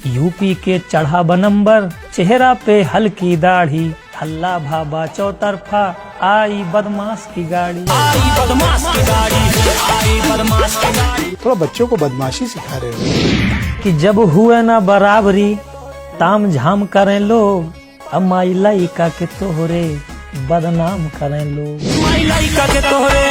UP के चढ़ा बनंबर, चेहरा पे हल्की दाढ़ी, हल्ला भाबा चौतरफा, आई बदमाश की गाड़ी, आई बदमाश की गाड़ी, आई बदमाश की गाड़ी। थोड़ा बच्चों को बदमाशी सिखा रहे हो कि जब हुए ना बराबरी, ताम झाम करें लोग, अब माई लाइका के तोहरे बदनाम करें लोग, माई लाइका के तोहरे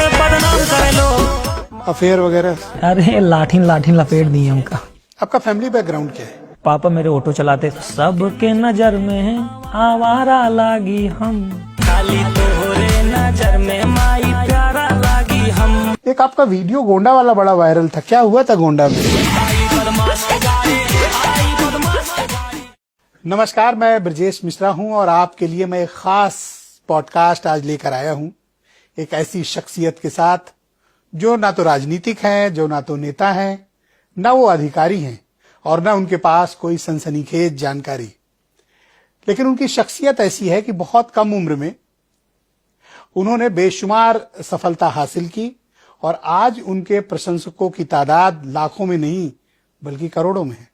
बदनाम करें लोग। अफेयर वगैरह? अरे लाठीन लाठीन लपेट दी हमका। आपका फैमिली बैकग्राउंड क्या है? पापा मेरे ऑटो चलाते, सबके नजर में है आवारा लागी हम, खाली तोहरे नजर में माई प्यारा लागी हम। एक आपका वीडियो गोंडा वाला बड़ा वायरल था, क्या हुआ था गोंडा में? नमस्कार, मैं ब्रजेश मिश्रा हूं और आपके लिए मैं एक खास पॉडकास्ट आज लेकर आया हूं, एक ऐसी शख्सियत के साथ जो ना तो राजनीतिक हैं, जो ना तो नेता हैं, ना वो अधिकारी हैं और ना उनके पास कोई सनसनीखेज जानकारी, लेकिन उनकी शख्सियत ऐसी है कि बहुत कम उम्र में उन्होंने बेशुमार सफलता हासिल की और आज उनके प्रशंसकों की तादाद लाखों में नहीं बल्कि करोड़ों में है।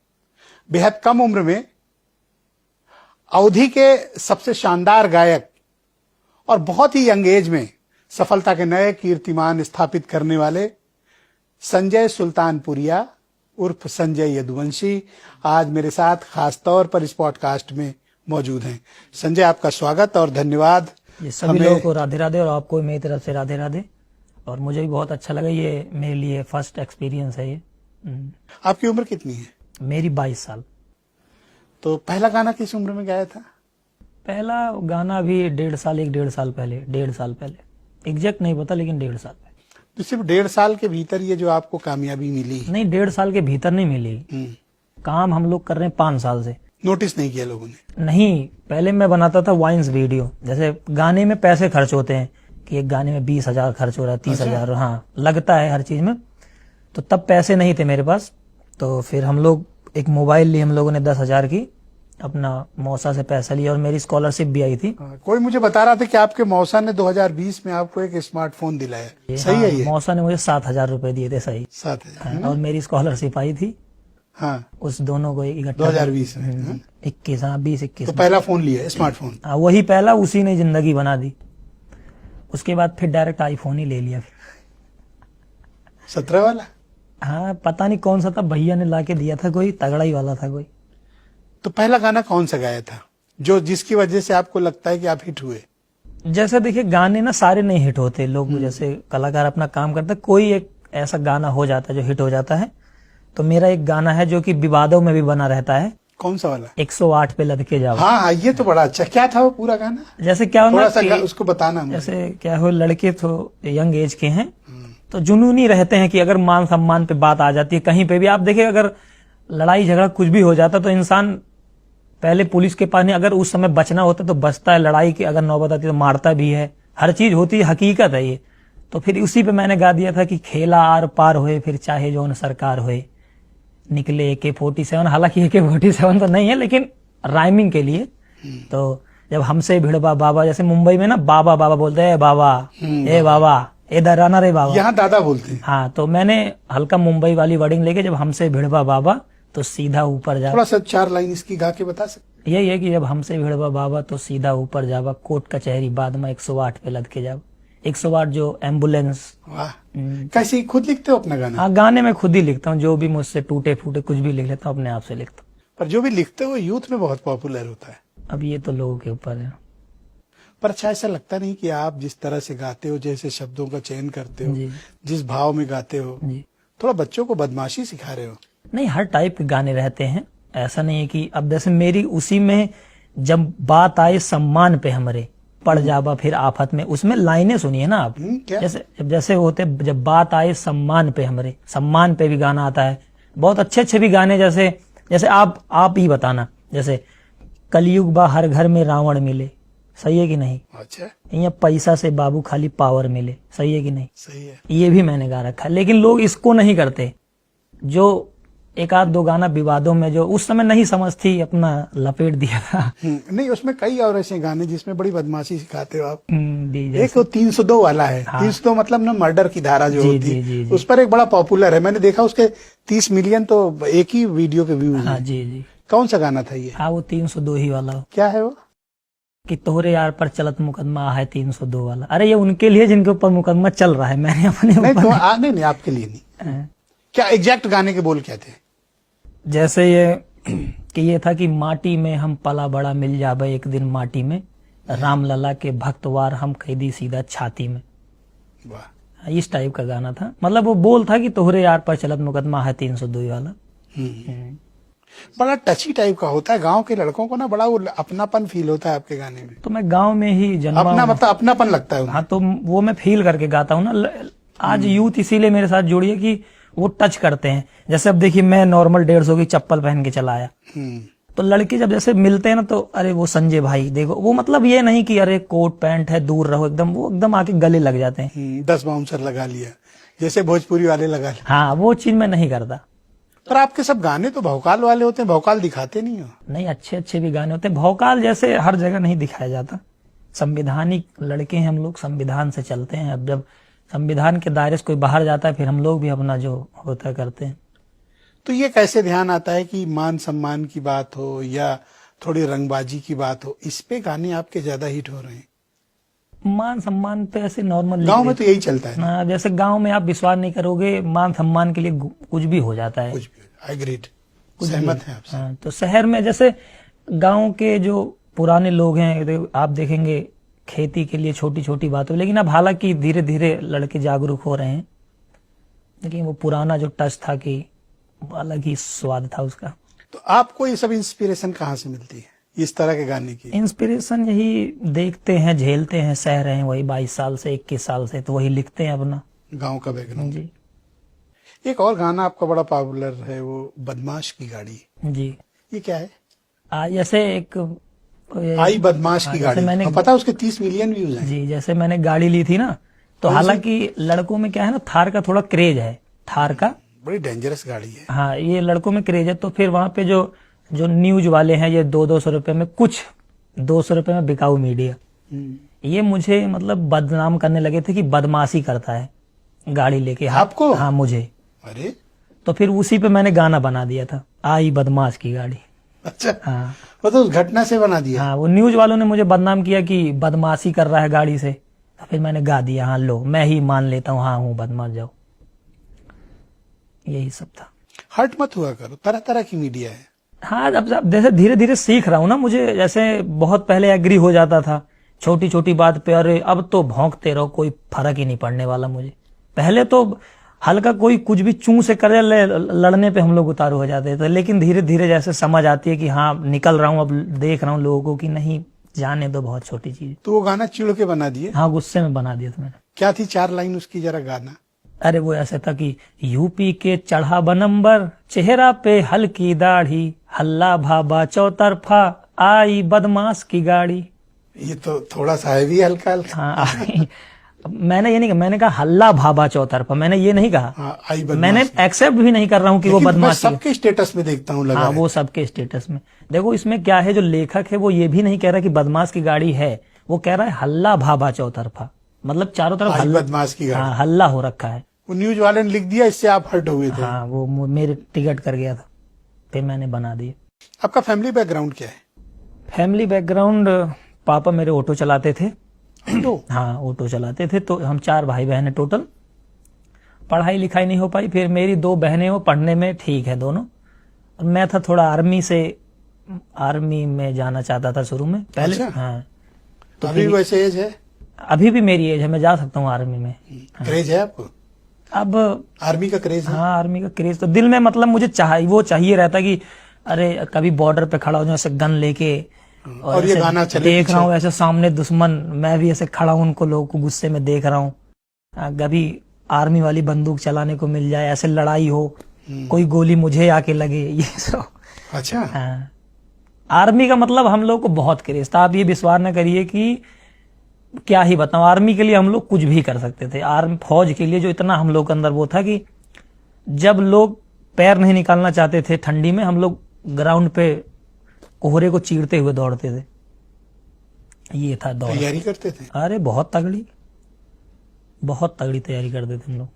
बेहद कम उम्र में अवधि के सबसे शानदार गायक और बहुत ही यंग एज में सफलता के नए कीर्तिमान स्थापित करने वाले संजय सुल्तानपुरिया उर्फ संजय यदुवंशी आज मेरे साथ खास तौर पर इस पॉडकास्ट में मौजूद हैं। संजय, आपका स्वागत और धन्यवाद। सभी लोगों को राधे राधे और आपको मेरी तरफ से राधे राधे। और मुझे भी बहुत अच्छा लगा, ये मेरे लिए फर्स्ट एक्सपीरियंस है ये। आपकी उम्र कितनी है? मेरी 22 साल। तो पहला गाना किस उम्र में गाया था? पहला गाना भी 1.5 साल पहले, 1.5 साल पहले, एग्जैक्ट नहीं पता लेकिन 1.5 साल पहले। तो सिर्फ 1.5 साल के भीतर ये जो आपको कामयाबी मिली? नहीं, 1.5 साल के भीतर नहीं मिली। काम हम लोग कर रहे हैं 5 साल से। नोटिस नहीं किया लोगों ने? नहीं, पहले मैं बनाता था वाइन्स वीडियो, जैसे गाने में पैसे खर्च होते हैं कि एक गाने में 20,000 खर्च हो रहा है, 30,000, हाँ लगता है हर चीज में। तो तब पैसे नहीं थे मेरे पास, तो फिर हम लोग एक मोबाइल ली हम लोगों ने 10,000 की, अपना मौसा से पैसा लिया और मेरी स्कॉलरशिप भी आई थी। कोई मुझे बता रहा था कि आपके मौसा ने 2020 में आपको एक स्मार्टफोन दिलाया, सही है ये? मौसा ने मुझे 7,000 रुपए दिए थे, सही 7,000। और मेरी स्कॉलरशिप आई थी। हाँ, उस दोनों को इकट्ठा 2020 में 21, हाँ 20-21। तो पहला फोन लिया स्मार्टफोन? हाँ, वही पहला, उसी ने जिंदगी बना दी। उसके बाद फिर डायरेक्ट आईफोन ही ले लिया। 17 वाला? हाँ, पता नहीं कौन सा था, भैया ने लाके दिया था, कोई तगड़ा ही वाला था कोई। तो पहला गाना कौन सा गाया था जो जिसकी वजह से आपको लगता है कि आप हिट हुए? जैसे देखिए, गाने ना सारे नहीं हिट होते, लोग जैसे कलाकार अपना काम करते, कोई एक ऐसा गाना हो जाता है जो हिट हो जाता है। तो मेरा एक गाना है जो कि विवादों में भी बना रहता है। कौन सा वाला? 108 पे लदके जाओ। हाँ, ये तो बड़ा अच्छा। क्या था वो पूरा गाना? जैसे क्या थोड़ा सा उसको बताना मुझे। जैसे क्या हो, लड़के तो यंग एज के हैं तो जुनूनी रहते हैं कि अगर मान सम्मान पे बात आ जाती है कहीं पे भी, आप देखिए अगर लड़ाई झगड़ा कुछ भी हो जाता तो इंसान पहले पुलिस के पास नहीं, अगर उस समय बचना होता तो बचता है, लड़ाई की अगर नौबत आती तो मारता भी है, हर चीज होती है, हकीकत है ये। तो फिर उसी पे मैंने गा दिया था कि खेला आर पार होए फिर चाहे जौन सरकार होए, निकले AK-47, हालांकि AK-47 तो नहीं है लेकिन राइमिंग के लिए। तो जब हमसे भिड़वा बाबा, जैसे मुंबई में ना बाबा बाबा बोलते हैं, बाबा ए बाबा इधर आना रे बाबा, यहाँ दादा बोलते हैं। हाँ, तो मैंने हल्का मुंबई वाली वर्डिंग लेके, जब हमसे भिड़वा बाबा तो सीधा ऊपर जा। थोड़ा सा 4 लाइन इसकी गा के बता सकते? यही है कि जब हमसे भिड़वा बाबा तो सीधा ऊपर जावा, कोर्ट कचहरी बाद में 108 पे लद के जावा। 108 जो एम्बुलेंस। वाह, कैसे खुद लिखते हो अपना गाना? हाँ, गाने में खुद ही लिखता हूँ, जो भी मुझसे टूटे फूटे कुछ भी लिख लेता हूँ, अपने आप से लिखता हूँ। पर जो भी लिखते हो यूथ में बहुत पॉपुलर होता है। अब ये तो लोगों के ऊपर है। पर अच्छा ऐसा लगता नहीं कि आप जिस तरह से गाते हो, जैसे शब्दों का चयन करते हो, जिस भाव में गाते हो, थोड़ा बच्चों को बदमाशी सिखा रहे हो? नहीं, हर टाइप के गाने रहते हैं, ऐसा नहीं है कि अब जैसे मेरी उसी में जब बात आए सम्मान पे हमरे पड़ जावा फिर आफत में, उसमें लाइनें सुनिए ना आप। जैसे होते, जब बात आए सम्मान पे हमरे, सम्मान पे भी गाना आता है, बहुत अच्छे अच्छे भी गाने। जैसे आप ही बताना, जैसे कलयुग बा हर घर में रावण मिले, सही है कि नहीं? अच्छा। यहाँ पैसा से बाबू खाली पावर मिले, सही है कि नहीं? सही है। ये भी मैंने गा रखा है, लेकिन लोग इसको नहीं करते। जो एक आध दो गाना विवादों में जो उस समय नहीं समझ थी अपना लपेट दिया था। नहीं, उसमें कई और ऐसे गाने जिसमें बड़ी बदमाशी सिखाते हो आप। जी, एक तो 302 वाला है। हाँ। 302 मतलब ना मर्डर की धारा जो जी, होती जी, है, जी, जी। उस पर एक बड़ा पॉपुलर है। मैंने देखा उसके 30 मिलियन तो एक ही वीडियो के व्यूज हाँ हैं। जी जी। कौन सा गाना था ये? हाँ वो 302 ही वाला क्या है वो? कि तोहरे यार पर चलत मुकदमा है 302 वाला। अरे ये उनके लिए जिनके ऊपर मुकदमा चल रहा है, मैंने अपने नहीं ऊपर तो नहीं, आपके लिए नहीं। हाँ। क्या एग्जैक्ट गाने के बोल क्या थे? जैसे ये कि ये था कि माटी में हम पला बड़ा मिल जाबे एक दिन माटी में, राम लला के भक्तवार हम कैदी सीधा छाती में। वाह। इस टाइप का गाना था। मतलब वो बोल था कि तोहरे यार पर चलत मुकदमा है 302 वाला। बड़ा टची टाइप का होता है। गांव के लड़कों को ना बड़ा वो अपनापन फील होता है आपके गाने में। तो मैं गांव में ही जन्मा अपना हूं। मतलब अपनापन लगता है उन्हें। हाँ तो वो मैं फील करके गाता हूँ ना। आज यूथ इसीलिए मेरे साथ जुड़ी है कि वो टच करते हैं। जैसे अब देखिए मैं नॉर्मल 150 की चप्पल पहन के चला आया, तो लड़के जब जैसे मिलते हैं ना तो अरे वो संजय भाई देखो, वो मतलब ये नहीं कि अरे कोट पैंट है दूर रहो एकदम, वो एकदम आके गले लग जाते हैं। 10 बाउंसर लगा लिया जैसे भोजपुरी वाले लगा लिया। हाँ वो चीज मैं नहीं करता। पर आपके सब गाने तो भौकाल वाले होते हैं, भौकाल दिखाते नहीं हो। नहीं, अच्छे अच्छे भी गाने होते हैं। भौकाल जैसे हर जगह नहीं दिखाया जाता। संविधानिक लड़के हैं हम लोग, संविधान से चलते हैं। अब जब संविधान के दायरे से कोई बाहर जाता है फिर हम लोग भी अपना जो होता करते हैं। तो ये कैसे ध्यान आता है कि मान सम्मान की बात हो या थोड़ी रंगबाजी की बात हो, इस पे गाने आपके ज्यादा हिट हो रहे हैं? मान सम्मान पे ऐसे नॉर्मल गांव में तो यही चलता है। हाँ, जैसे गांव में आप विश्वास नहीं करोगे, मान सम्मान के लिए कुछ भी हो जाता है। कुछ भी। आई एग्रीड, सहमत है आपसे। हाँ, तो शहर में जैसे गांव के जो पुराने लोग हैं आप देखेंगे खेती के लिए छोटी छोटी बातों, लेकिन अब हालांकि धीरे धीरे लड़के जागरूक हो रहे हैं, लेकिन वो पुराना जो टच था कि अलग ही स्वाद था उसका। तो आपको ये सब इंस्पिरेशन कहाँ से मिलती है इस तरह के गाने की? इंस्पिरेशन यही देखते हैं, झेलते हैं, सह रहे हैं वही 22 साल से 21 साल से, तो वही लिखते हैं अपना गांव का बैकग्राउंड। जी। एक और गाना आपका बड़ा पॉपुलर है, वो बदमाश की गाड़ी। जी ये क्या है? जैसे एक आई बदमाश की जैसे गाड़ी। मैंने पता है उसके 30 मिलियन व्यूज हैं। जी, जैसे मैंने गाड़ी ली थी ना, तो हालांकि लड़कों में क्या है ना, थार का थोड़ा क्रेज है, थार का। बड़ी डेंजरस गाड़ी है। हाँ, ये लड़कों में क्रेज है। तो फिर वहां पे जो जो न्यूज वाले हैं, ये 200 रुपए में, कुछ 200 रुपए में बिकाऊ मीडिया, ये मुझे मतलब बदनाम करने लगे थे कि बदमाशी करता है गाड़ी लेके। आपको? हाँ मुझे। अरे तो फिर उसी पे मैंने गाना बना दिया था, आई बदमाश की गाड़ी। अच्छा, हाँ मतलब उस घटना से बना दिया। हाँ, वो न्यूज वालों ने मुझे बदनाम किया कि बदमाशी कर रहा है गाड़ी से, तो फिर मैंने गा दिया, हाँ लो मैं ही मान लेता हूँ, हाँ हूँ बदमाश, जाओ। यही सब था। हर्ट मत हुआ करो, तरह तरह की मीडिया है। हाँ, अब जैसे धीरे धीरे सीख रहा हूँ ना, मुझे जैसे बहुत पहले एग्री हो जाता था छोटी छोटी बात पे, अरे अब तो भौंकते रहो, कोई फर्क ही नहीं पड़ने वाला मुझे। पहले तो हल्का कोई कुछ भी चूं से करे लड़ने पे हम लोग उतारू हो जाते थे, लेकिन धीरे धीरे जैसे समझ आती है कि हाँ निकल रहा हूँ, अब देख रहा हूँ लोगों को कि नहीं जाने दो, बहुत छोटी चीज। तो वो गाना चिढ़ के बना दिए? हाँ, गुस्से में बना दिया था मैंने। क्या थी 4 लाइन उसकी, जरा गाना। अरे वो ऐसे था कि यूपी के चढ़ा बनंबर, चेहरा पे हल्की दाढ़ी, हल्ला भाबा चौतरफा, आई बदमाश की गाड़ी। ये तो थोड़ा सा है भी हल्का हल्का। हाँ मैंने ये नहीं कहा, मैंने कहा हल्ला भाबा चौतरफा, मैंने ये नहीं कहा। हाँ, आई बदमाश। मैंने एक्सेप्ट भी नहीं कर रहा हूँ कि वो लेकिन मैं बदमाश है। सबके स्टेटस में देखता हूँ लगा हाँ, है। वो सबके स्टेटस में। देखो इसमें क्या है, जो लेखक है वो ये भी नहीं कह रहा कि बदमाश की गाड़ी है, वो कह रहा है हल्ला भाबा चौतरफा, मतलब चारों तरफ आई बदमाश की गाड़ी। हाँ, हल्ला हो रखा है। वो न्यूज वाले ने लिख दिया, इससे आप हर्ट हुए थे। हाँ, वो मेरे टिकट कर गया था, फिर मैंने बना दिया। आपका फैमिली बैकग्राउंड क्या है? फैमिली बैकग्राउंड, पापा मेरे ऑटो चलाते थे। ऑटो? हाँ, ऑटो चलाते थे। तो हम 4 भाई बहन है टोटल। पढ़ाई लिखाई नहीं हो पाई, फिर मेरी 2 बहनें वो पढ़ने में ठीक है दोनों, और मैं था थोड़ा आर्मी में जाना चाहता था शुरू में पहले। अच्छा। हाँ, तो अभी वैसे एज है? अभी भी मेरी एज है, मैं जा सकता हूँ आर्मी में। क्रेज है आपको? अब आर्मी का क्रेज है? हाँ, आर्मी का क्रेज तो दिल में, मतलब मुझे चाहिए रहता कि अरे कभी बॉर्डर पे खड़ा हो जाऊं ऐसे गन लेके, और ये ऐसे गाना चले देख रहा पीछे। हूँ ऐसे सामने दुश्मन, मैं भी ऐसे खड़ा हूँ उनको, लोगों को गुस्से में देख रहा हूँ, कभी आर्मी वाली बंदूक चलाने को मिल जाए, ऐसे लड़ाई हो, कोई गोली मुझे आके लगे, ये सब। अच्छा। हाँ, आर्मी का मतलब हम लोग को बहुत क्रेज था। आप ये विश्वास न करिए कि क्या ही बताऊं, आर्मी के लिए हम लोग कुछ भी कर सकते थे। आर्मी फौज के लिए जो इतना हम लोग के अंदर वो था कि जब लोग पैर नहीं निकालना चाहते थे ठंडी में, हम लोग ग्राउंड पे कोहरे को चीरते हुए दौड़ते थे। ये था दौड़। तैयारी करते थे? अरे बहुत तगड़ी तैयारी करते थे हम लोग।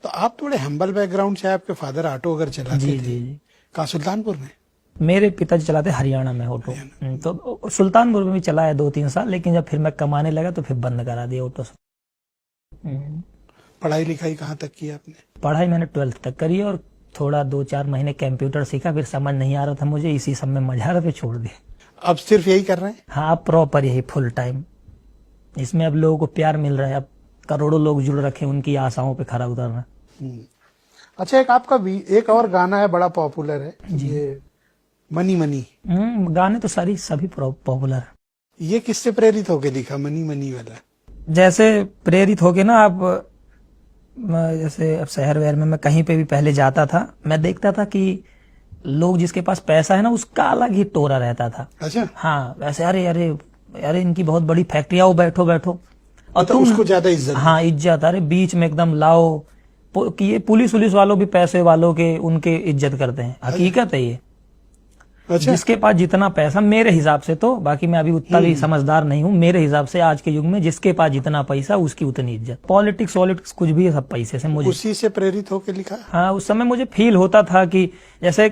तो आप थोड़े हम्बल बैकग्राउंड से, आपके फादर ऑटो अगर चलाते जी थे? जी जी। कहाँ, सुल्तानपुर में? मेरे पिताजी चलाते हरियाणा में ऑटो। तो सुल्तानपुर में भी चलाया 2-3 साल, लेकिन जब फिर मैं कमाने लगा तो फिर बंद करा दिया ऑटो से। पढ़ाई लिखाई कहाँ तक की आपने? पढ़ाई मैंने 12th तक करी और थोड़ा 2-4 महीने कंप्यूटर सीखा, फिर समझ नहीं आ रहा था मुझे, इसी सब में मजा आ रहा था, छोड़ दिया। अब सिर्फ यही कर रहे हैं? हाँ, प्रॉपर यही फुल टाइम। इसमें अब लोगों को प्यार मिल रहा है, अब करोड़ों लोग जुड़ रखे, उनकी आशाओं पे खरा उतरना। अच्छा, एक आपका एक और गाना है बड़ा पॉपुलर है, ये मनी मनी। गाने तो सभी पॉपुलर है। ये किससे प्रेरित होके लिखा, मनी मनी वाला? जैसे प्रेरित होके ना, आप जैसे अब शहर वहर में मैं कहीं पे भी पहले जाता था, मैं देखता था कि लोग जिसके पास पैसा है ना, उसका अलग ही टोरा रहता था। अच्छा। हाँ, वैसे अरे अरे अरे इनकी बहुत बड़ी फैक्ट्री, आओ बैठो बैठो, और तो उसको ज्यादा इज्जत? हाँ, इज्जत। अरे बीच में एकदम लाओ कि ये पुलिस वालों भी पैसे वालों के उनके इज्जत करते हैं, हकीकत है ये। अच्छा। जिसके पास जितना पैसा, मेरे हिसाब से तो, बाकी मैं अभी उतना भी समझदार नहीं हूँ, मेरे हिसाब से आज के युग में जिसके पास जितना पैसा उसकी उतनी इज्जत। पॉलिटिक्स कुछ भी है, सब पैसे से। मुझे उसी से प्रेरित होकर लिखा? हाँ, उस समय मुझे फील होता था कि जैसे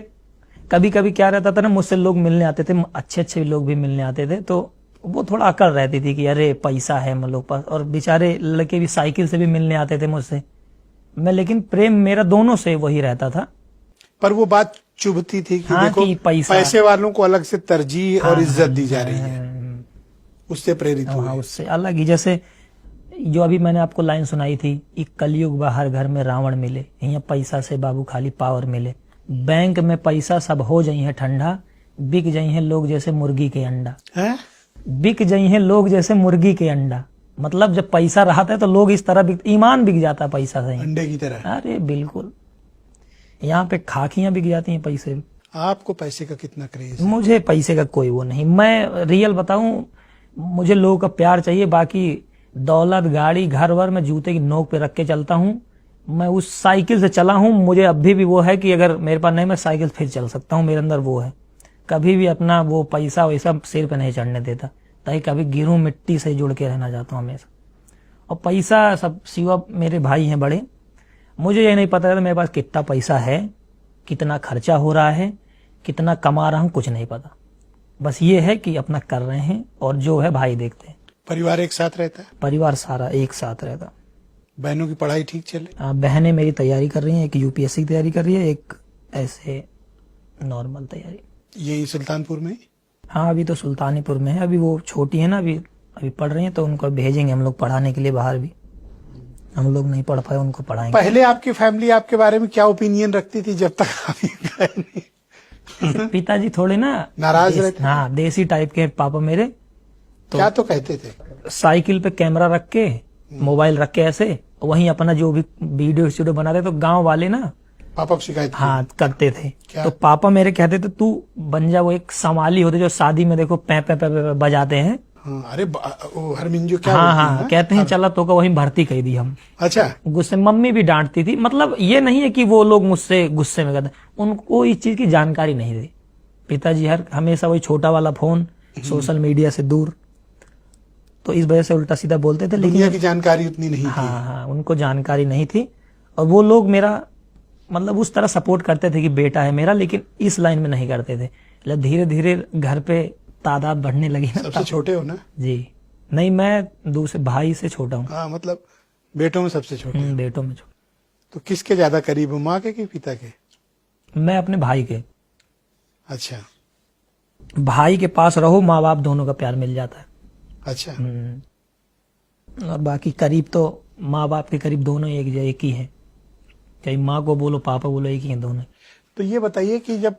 कभी कभी क्या रहता था ना, मुझसे लोग मिलने आते थे, अच्छे लोग भी मिलने आते थे, तो वो थोड़ा अकड़ रहती थी कि अरे पैसा है हम लोग पास, और बेचारे लड़के भी साइकिल से भी मिलने आते थे मुझसे। मैं, लेकिन प्रेम मेरा दोनों से वही रहता था। पर वो बात चुभती थी कि हाँ, देखो कि पैसे वालों को अलग से तरजीह और इज्जत दी जा रही है, उससे प्रेरित हुए। हाँ, उससे अलग ही। जैसे जो अभी मैंने आपको लाइन सुनाई थी, एक कलयुग बा हर घर में रावण मिले, यहाँ पैसा से बाबू खाली पावर मिले, बैंक में पैसा सब हो जाई है ठंडा, बिक जाई है लोग जैसे मुर्गी के अंडा। बिक जाई है लोग जैसे मुर्गी के अंडा, मतलब जब पैसा रहता है तो लोग इस तरह ईमान बिक जाता है पैसा से, अंडे की तरह। अरे बिल्कुल, यहाँ पे खाकियां बिक जाती हैं पैसे। आपको पैसे का कितना क्रेज? मुझे पैसे का कोई वो नहीं, मैं रियल बताऊं, मुझे लोगों का प्यार चाहिए, बाकी दौलत, गाड़ी, घर वर मैं जूते की नोक पे रख के चलता हूँ। मैं उस साइकिल से चला हूँ, मुझे अभी भी वो है कि अगर मेरे पास नहीं, मैं साइकिल फिर चल सकता हूँ, मेरे अंदर वो है। कभी भी अपना वो पैसा वैसा सिर पे नहीं चढ़ने देता, ताकि कभी गिरूं, मिट्टी से जुड़ के रहना चाहता हूँ हमेशा। और पैसा सब सिवा मेरे भाई हैं बड़े, मुझे ये नहीं पता था मेरे पास कितना पैसा है, कितना खर्चा हो रहा है, कितना कमा रहा हूँ, कुछ नहीं पता। बस ये है कि अपना कर रहे हैं, और जो है भाई देखते हैं। परिवार एक साथ रहता है? परिवार सारा एक साथ रहता। बहनों की पढ़ाई ठीक चले? बहनें मेरी तैयारी कर रही हैं, एक यूपीएससी की तैयारी कर रही है, एक ऐसे नॉर्मल तैयारी। यही सुल्तानपुर में? हाँ, अभी तो सुल्तानीपुर में है, अभी वो छोटी है ना, अभी पढ़ रही है, तो उनको भेजेंगे हम लोग पढ़ाने के लिए बाहर भी। हम लोग नहीं पढ़ पाए, उनको पढ़ाएंगे। पहले आपकी फैमिली आपके बारे में क्या ओपिनियन रखती थी जब तक आप गए नहीं? पिताजी थोड़े ना नाराज रहते? हाँ, देसी टाइप के पापा मेरे। तो क्या तो कहते थे? साइकिल पे कैमरा रख के, मोबाइल रख के ऐसे, वहीं अपना जो भी वीडियो बनाते, तो गांव वाले ना पापा को शिकायत? हाँ, करते थे। क्या? तो पापा मेरे कहते थे तू बन जा वो एक संवाली होते जो शादी में देखो पै पै पै पै बजाते हैं। हाँ, अरे वो हरमिंजो क्या हाँ बोलती हाँ, है? कहते हैं चला तो का वहीं भर्ती कर दी हम। अच्छा। गुस्से, मम्मी भी डांटती थी, मतलब ये नहीं है कि वो लोग मुझसे गुस्से में करते, उनको इस चीज की जानकारी नहीं थी। पिताजी हमेशा वही छोटा वाला फोन, सोशल मीडिया से दूर, तो इस वजह से उल्टा सीधा बोलते थे। दुनिया की जानकारी उतनी नहीं थी। हाँ, उनको जानकारी नहीं थी, और वो लोग मेरा मतलब उस तरह सपोर्ट करते थे कि बेटा है मेरा, लेकिन इस लाइन में नहीं करते थे। मतलब धीरे धीरे घर पे तादाद बढ़ने लगी ना। सबसे छोटे हो ना? जी नहीं, मैं दूसरे भाई से छोटा हूँ। हाँ, मतलब बेटों में सबसे छोटे? बेटों में छोटा। तो किसके ज्यादा करीब हो, माँ के कि पिता के? मैं अपने भाई के। अच्छा। भाई के पास रहो, माँ बाप दोनों का प्यार मिल जाता है। अच्छा। और बाकी करीब तो माँ बाप के करीब दोनों एक ही है, चाहे माँ को बोलो पापा बोलो, एक ही है दोनों। तो ये बताइए कि जब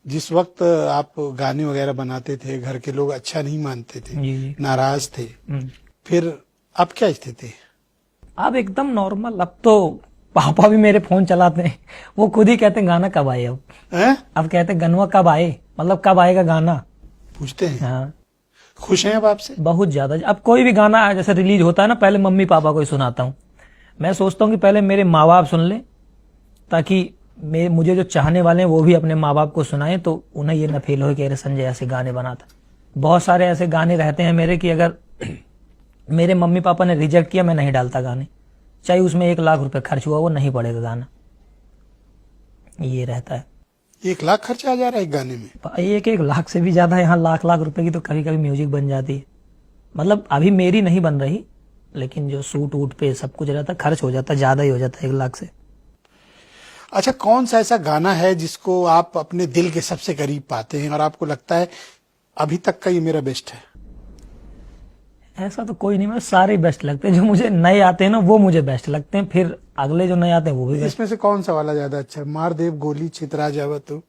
जिस वक्त आप गाने वगैरह बनाते थे, घर के लोग अच्छा नहीं मानते थे, जी। नाराज थे, फिर अब क्या स्थिति? अब एकदम नॉर्मल। अब तो पापा भी मेरे फोन चलाते हैं, वो खुद ही कहते हैं गाना कब आए। अब कहते हैं गनवा कब आए, मतलब कब आएगा गाना, पूछते हैं। हाँ, खुश हैं अब आपसे? बहुत ज्यादा। अब कोई भी गाना जैसे रिलीज होता है ना, पहले मम्मी पापा को ही सुनाता हूँ। मैं सोचता हूँ कि पहले मेरे माँ बाप सुन ले, ताकि मुझे जो चाहने वाले हैं वो भी अपने माँ बाप को सुनाएं तो उन्हें ये न फील हो कि अरे संजय ऐसे गाने बनाता। बहुत सारे ऐसे गाने रहते हैं मेरे कि अगर मेरे मम्मी पापा ने रिजेक्ट किया, मैं नहीं डालता गाने, चाहे उसमें 1 लाख रुपए खर्च हुआ, वो नहीं पड़ेगा गाना। ये रहता है। 1 लाख खर्चा आ जा रहा है एक गाने में? 1 लाख से भी ज्यादा, यहाँ लाख रुपए की तो कभी कभी म्यूजिक बन जाती है। मतलब अभी मेरी नहीं बन रही, लेकिन जो सूट वूट पे सब कुछ रहता, खर्च हो जाता, ज्यादा ही हो जाता 1 लाख से। अच्छा, कौन सा ऐसा गाना है जिसको आप अपने दिल के सबसे करीब पाते हैं और आपको लगता है अभी तक का ये मेरा बेस्ट है? ऐसा तो कोई नहीं, मुझे सारे बेस्ट लगते हैं। जो मुझे नए आते हैं ना वो मुझे बेस्ट लगते हैं, फिर अगले जो नए आते हैं वो भी बेस्ट। इसमें से कौन सा वाला ज्यादा अच्छा है? मार देव गोली छितरा जावा तो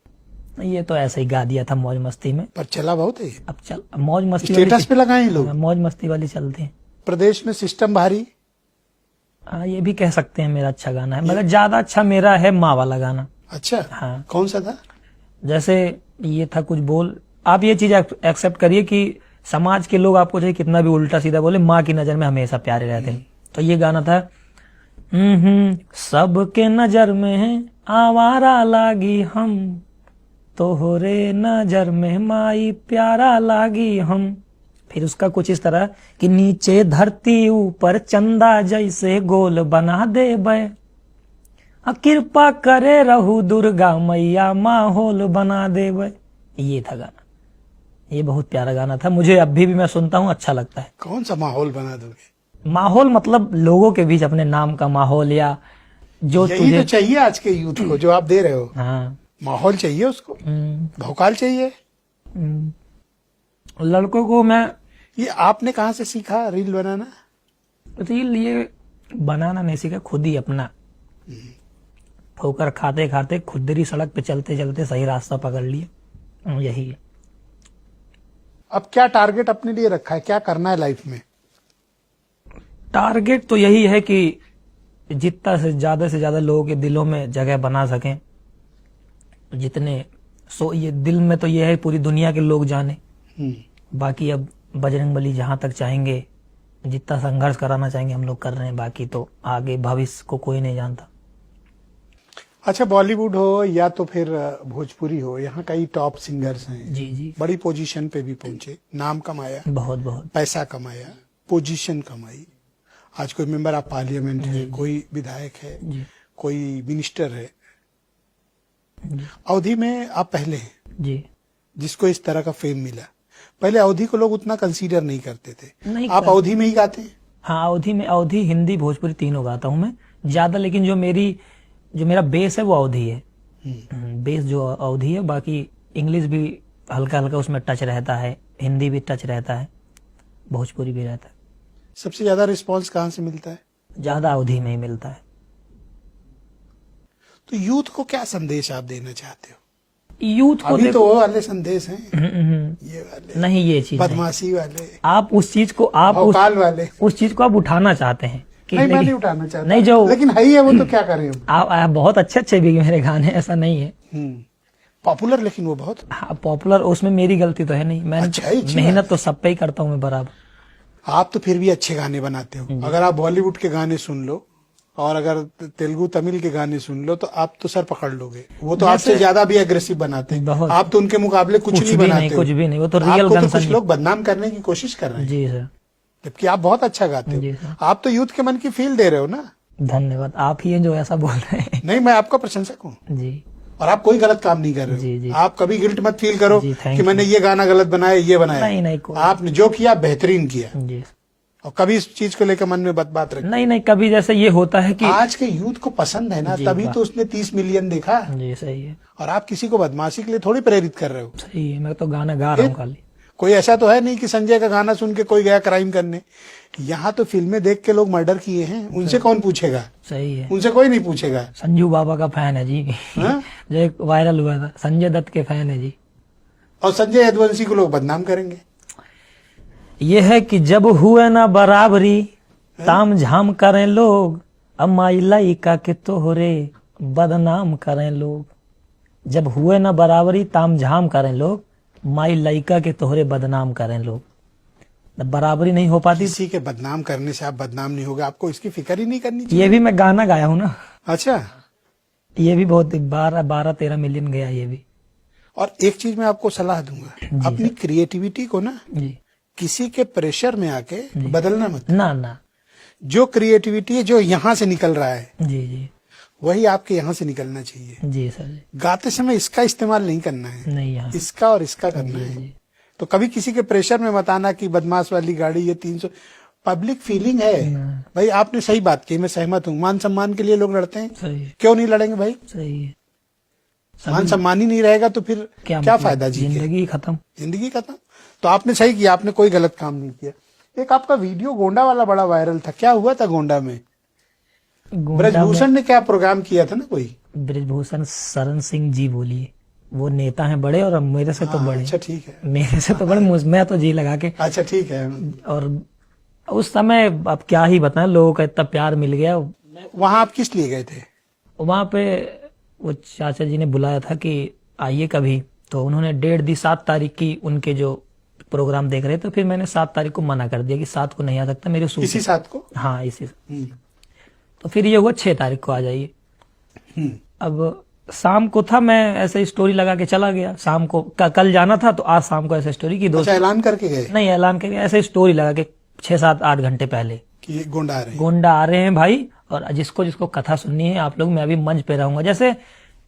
ये तो ऐसे ही गा दिया था मौज मस्ती में, पर चला बहुत है। अब चल मौज मस्ती स्टेटस पे लगाए हैं लोग, मौज मस्ती वाली चलती है। प्रदेश में सिस्टम भारी, हाँ ये भी कह सकते हैं मेरा अच्छा गाना है, मगर ज्यादा अच्छा मेरा है माँ वाला गाना। अच्छा, हाँ। कौन सा था? जैसे ये था कुछ बोल, आप ये चीज एक्सेप्ट करिए कि समाज के लोग आपको चाहे कितना भी उल्टा सीधा बोले, माँ की नजर में हमेशा प्यारे रहते हैं। तो ये गाना था, सबके नजर में है आवारा लागी हम, तोहरे नजर में माई प्यारा लागी हम। फिर उसका कुछ इस तरह कि नीचे धरती ऊपर चंदा जैसे गोल बना दे बे, कृपा करे रहू दुर्गा मैया माहौल बना दे बे। ये था गाना, ये बहुत प्यारा गाना था, मुझे अभी भी मैं सुनता हूँ, अच्छा लगता है। कौन सा माहौल बना दोगे? माहौल मतलब लोगों के बीच अपने नाम का माहौल, या जो यही तुझे तो चाहिए आज के यूथ को जो आप दे रहे हो। हाँ, माहौल चाहिए उसको, भौकाल चाहिए। लड़कों को मैं ये आपने कहाँ से सीखा रील बनाना? रील ये बनाना नहीं सीखा, खुद ही अपना ठोकर खाते खाते खुदरी सड़क पे चलते चलते सही रास्ता पकड़ लिया, यही है। अब क्या टारगेट अपने लिए रखा है, क्या करना है लाइफ में? टारगेट तो यही है कि जितना से ज्यादा लोगों के दिलों में जगह बना सकें, जितने ये दिल में तो ये है पूरी दुनिया के लोग जाने। बाकी अब बजरंगबली जहां तक चाहेंगे, जितना संघर्ष कराना चाहेंगे हम लोग कर रहे हैं, बाकी तो आगे भविष्य को कोई नहीं जानता। अच्छा, बॉलीवुड हो या तो फिर भोजपुरी हो, यहाँ कई टॉप सिंगर्स हैं जी जी, बड़ी पोजीशन पे भी पहुंचे, नाम कमाया, बहुत बहुत पैसा कमाया, पोजीशन कमाई। आज कोई मेंबर ऑफ पार्लियामेंट है, कोई विधायक है, कोई मिनिस्टर है। अवधि में आप पहले हैं जी, जिसको इस तरह का फेम मिला। पहले अवधि को लोग उतना कंसीडर नहीं करते थे, नहीं आप अवधि में ही गाते हैं? हाँ, अवधि में, अवधि हिंदी भोजपुरी तीनों गाता हूँ मैं ज्यादा, लेकिन जो मेरा बेस है वो अवधि है। बेस जो अवधि है, बाकी इंग्लिश भी हल्का हल्का उसमें टच रहता है, हिंदी भी टच रहता है, भोजपुरी भी रहता है। सबसे ज्यादा रिस्पांस कहाँ से मिलता है? ज्यादा अवधि में ही मिलता है। तो यूथ को क्या संदेश आप देना चाहते हो? यूथ को अभी तो वो वाले संदेश हैं, ये वाले नहीं, ये चीज बदमाशी वाले, आप उस चीज को भौकाल वाले, उस चीज को आप उठाना चाहते हैं कि नहीं, मैं नहीं उठाना चाहता, नहीं, जो लेकिन है ही है वो, तो क्या करें हम? आप बहुत अच्छे भी मेरे गाने, ऐसा नहीं है। पॉपुलर, लेकिन वो बहुत पॉपुलर, उसमें मेरी गलती तो है नहीं, मैं मेहनत तो सब पे ही करता हूँ मैं बराबर। आप तो फिर भी अच्छे गाने बनाते हो। अगर आप बॉलीवुड के गाने सुन लो और अगर तेलुगु तमिल के गाने सुन लो तो आप तो सर पकड़ लोगे। वो तो आपसे ज्यादा भी एग्रेसिव बनाते हैं, आप तो उनके मुकाबले कुछ नहीं बनाते, कुछ भी नहीं, वो तो रियल आपको तो कुछ लोग बदनाम करने की कोशिश कर रहे हैं। जी सर, जबकि आप बहुत अच्छा गाते हो। आप तो यूथ के मन की फील दे रहे हो ना। धन्यवाद, आप ही हैं जो ऐसा बोल रहे हैं। नहीं, मैं आपका प्रशंसक हूँ जी, और आप कोई गलत काम नहीं कर रहे हो। जी, जी। आप कभी गिल्ट मत फील करो कि मैंने ये गाना गलत बनाया, ये बनाया। नहीं, आपने जो किया बेहतरीन किया, जी, और कभी इस चीज को लेकर मन में बात रखी नहीं, कभी जैसे ये होता है कि आज के यूथ को पसंद है ना, तभी तो उसने 30 मिलियन देखा। जी सही है, और आप किसी को बदमाशी के लिए थोड़ी प्रेरित कर रहे हो। सही है, मैं तो गाना गा रहा हूँ खाली। कोई ऐसा तो है नहीं कि संजय का गाना सुन के कोई गया क्राइम करने। यहाँ तो फिल्में देख के लोग मर्डर किए हैं, उनसे कौन पूछेगा? सही है, उनसे कोई नहीं पूछेगा। संजू बाबा का फैन है जी। जो एक वायरल हुआ था, संजय दत्त के फैन है जी। और संजय यदुवंशी को लोग बदनाम करेंगे। ये है कि जब हुए ना बराबरी ताम झाम करें लोग, अम्माई लइका के तोहरे बदनाम करें लोग। जब हुए ना बराबरी ताम झाम करें लोग, माई लइका के तोहरे बदनाम करें लोग। बराबरी नहीं हो पाती, किसी के बदनाम करने से आप बदनाम नहीं होगा, आपको इसकी फिक्र ही नहीं करनी चाहिए। ये भी मैं गाना गाया हूँ ना। अच्छा, ये भी बहुत 12-13 मिलियन गया ये भी। और एक चीज मैं आपको सलाह दूंगा, अपनी क्रिएटिविटी को ना जी किसी के प्रेशर में आके बदलना मत। ना ना। जो क्रिएटिविटी है, जो यहाँ से निकल रहा है, जी जी वही आपके यहाँ से निकलना चाहिए। जी सर जी। गाते समय इसका इस्तेमाल नहीं करना है, नहीं यहाँ इसका और इसका करना है। जी। तो कभी किसी के प्रेशर में मत आना कि बदमाश वाली गाड़ी ये 300। पब्लिक फीलिंग है भाई, आपने सही बात की, मैं सहमत हूँ। मान सम्मान के लिए लोग लड़ते हैं, सही है, क्यों नहीं लड़ेंगे भाई? सही है। मान सम्मान ही नहीं रहेगा तो फिर क्या मतलब? फायदा जी के? जिंदगी खत्म। जिंदगी खत्म। तो आपने सही किया, आपने कोई गलत काम नहीं किया। एक आपका वीडियो गोंडा वाला बड़ा वायरल था, क्या हुआ था गोंडा में? ब्रजभूषण ने क्या प्रोग्राम किया था ना कोई? ब्रजभूषण शरण सिंह जी बोलिए, वो नेता हैं बड़े और मेरे से तो बड़े। अच्छा ठीक है, मेरे से तो बड़े, मैं तो जी लगा के। अच्छा ठीक है। और उस समय अब क्या ही बताएं, लोगों का इतना प्यार मिल गया। वहां आप किस लिए गए थे? वहां पे वो चाचा जी ने बुलाया था कि आइए कभी, तो उन्होंने डेट दी 7 तारीख की, उनके जो प्रोग्राम देख रहे थे। तो फिर मैंने 7 तारीख को मना कर दिया कि 7 को नहीं आ सकता, मेरे सूट। इसी 7 को? हाँ इसी। तो फिर ये हुआ 6 तारीख को आ जाइए। अब शाम को था, मैं ऐसे स्टोरी लगा के चला गया। शाम को कल जाना था, तो आज शाम को ऐसे स्टोरी की अच्छा, ऐलान करके गए? नहीं ऐलान करके, ऐसे स्टोरी लगा के 6-7-8 घंटे पहले कि गोंडा आ रहे हैं। गोंडा आ रहे हैं भाई, और जिसको जिसको कथा सुननी है आप लोग, मैं अभी मंच पे रहूंगा। जैसे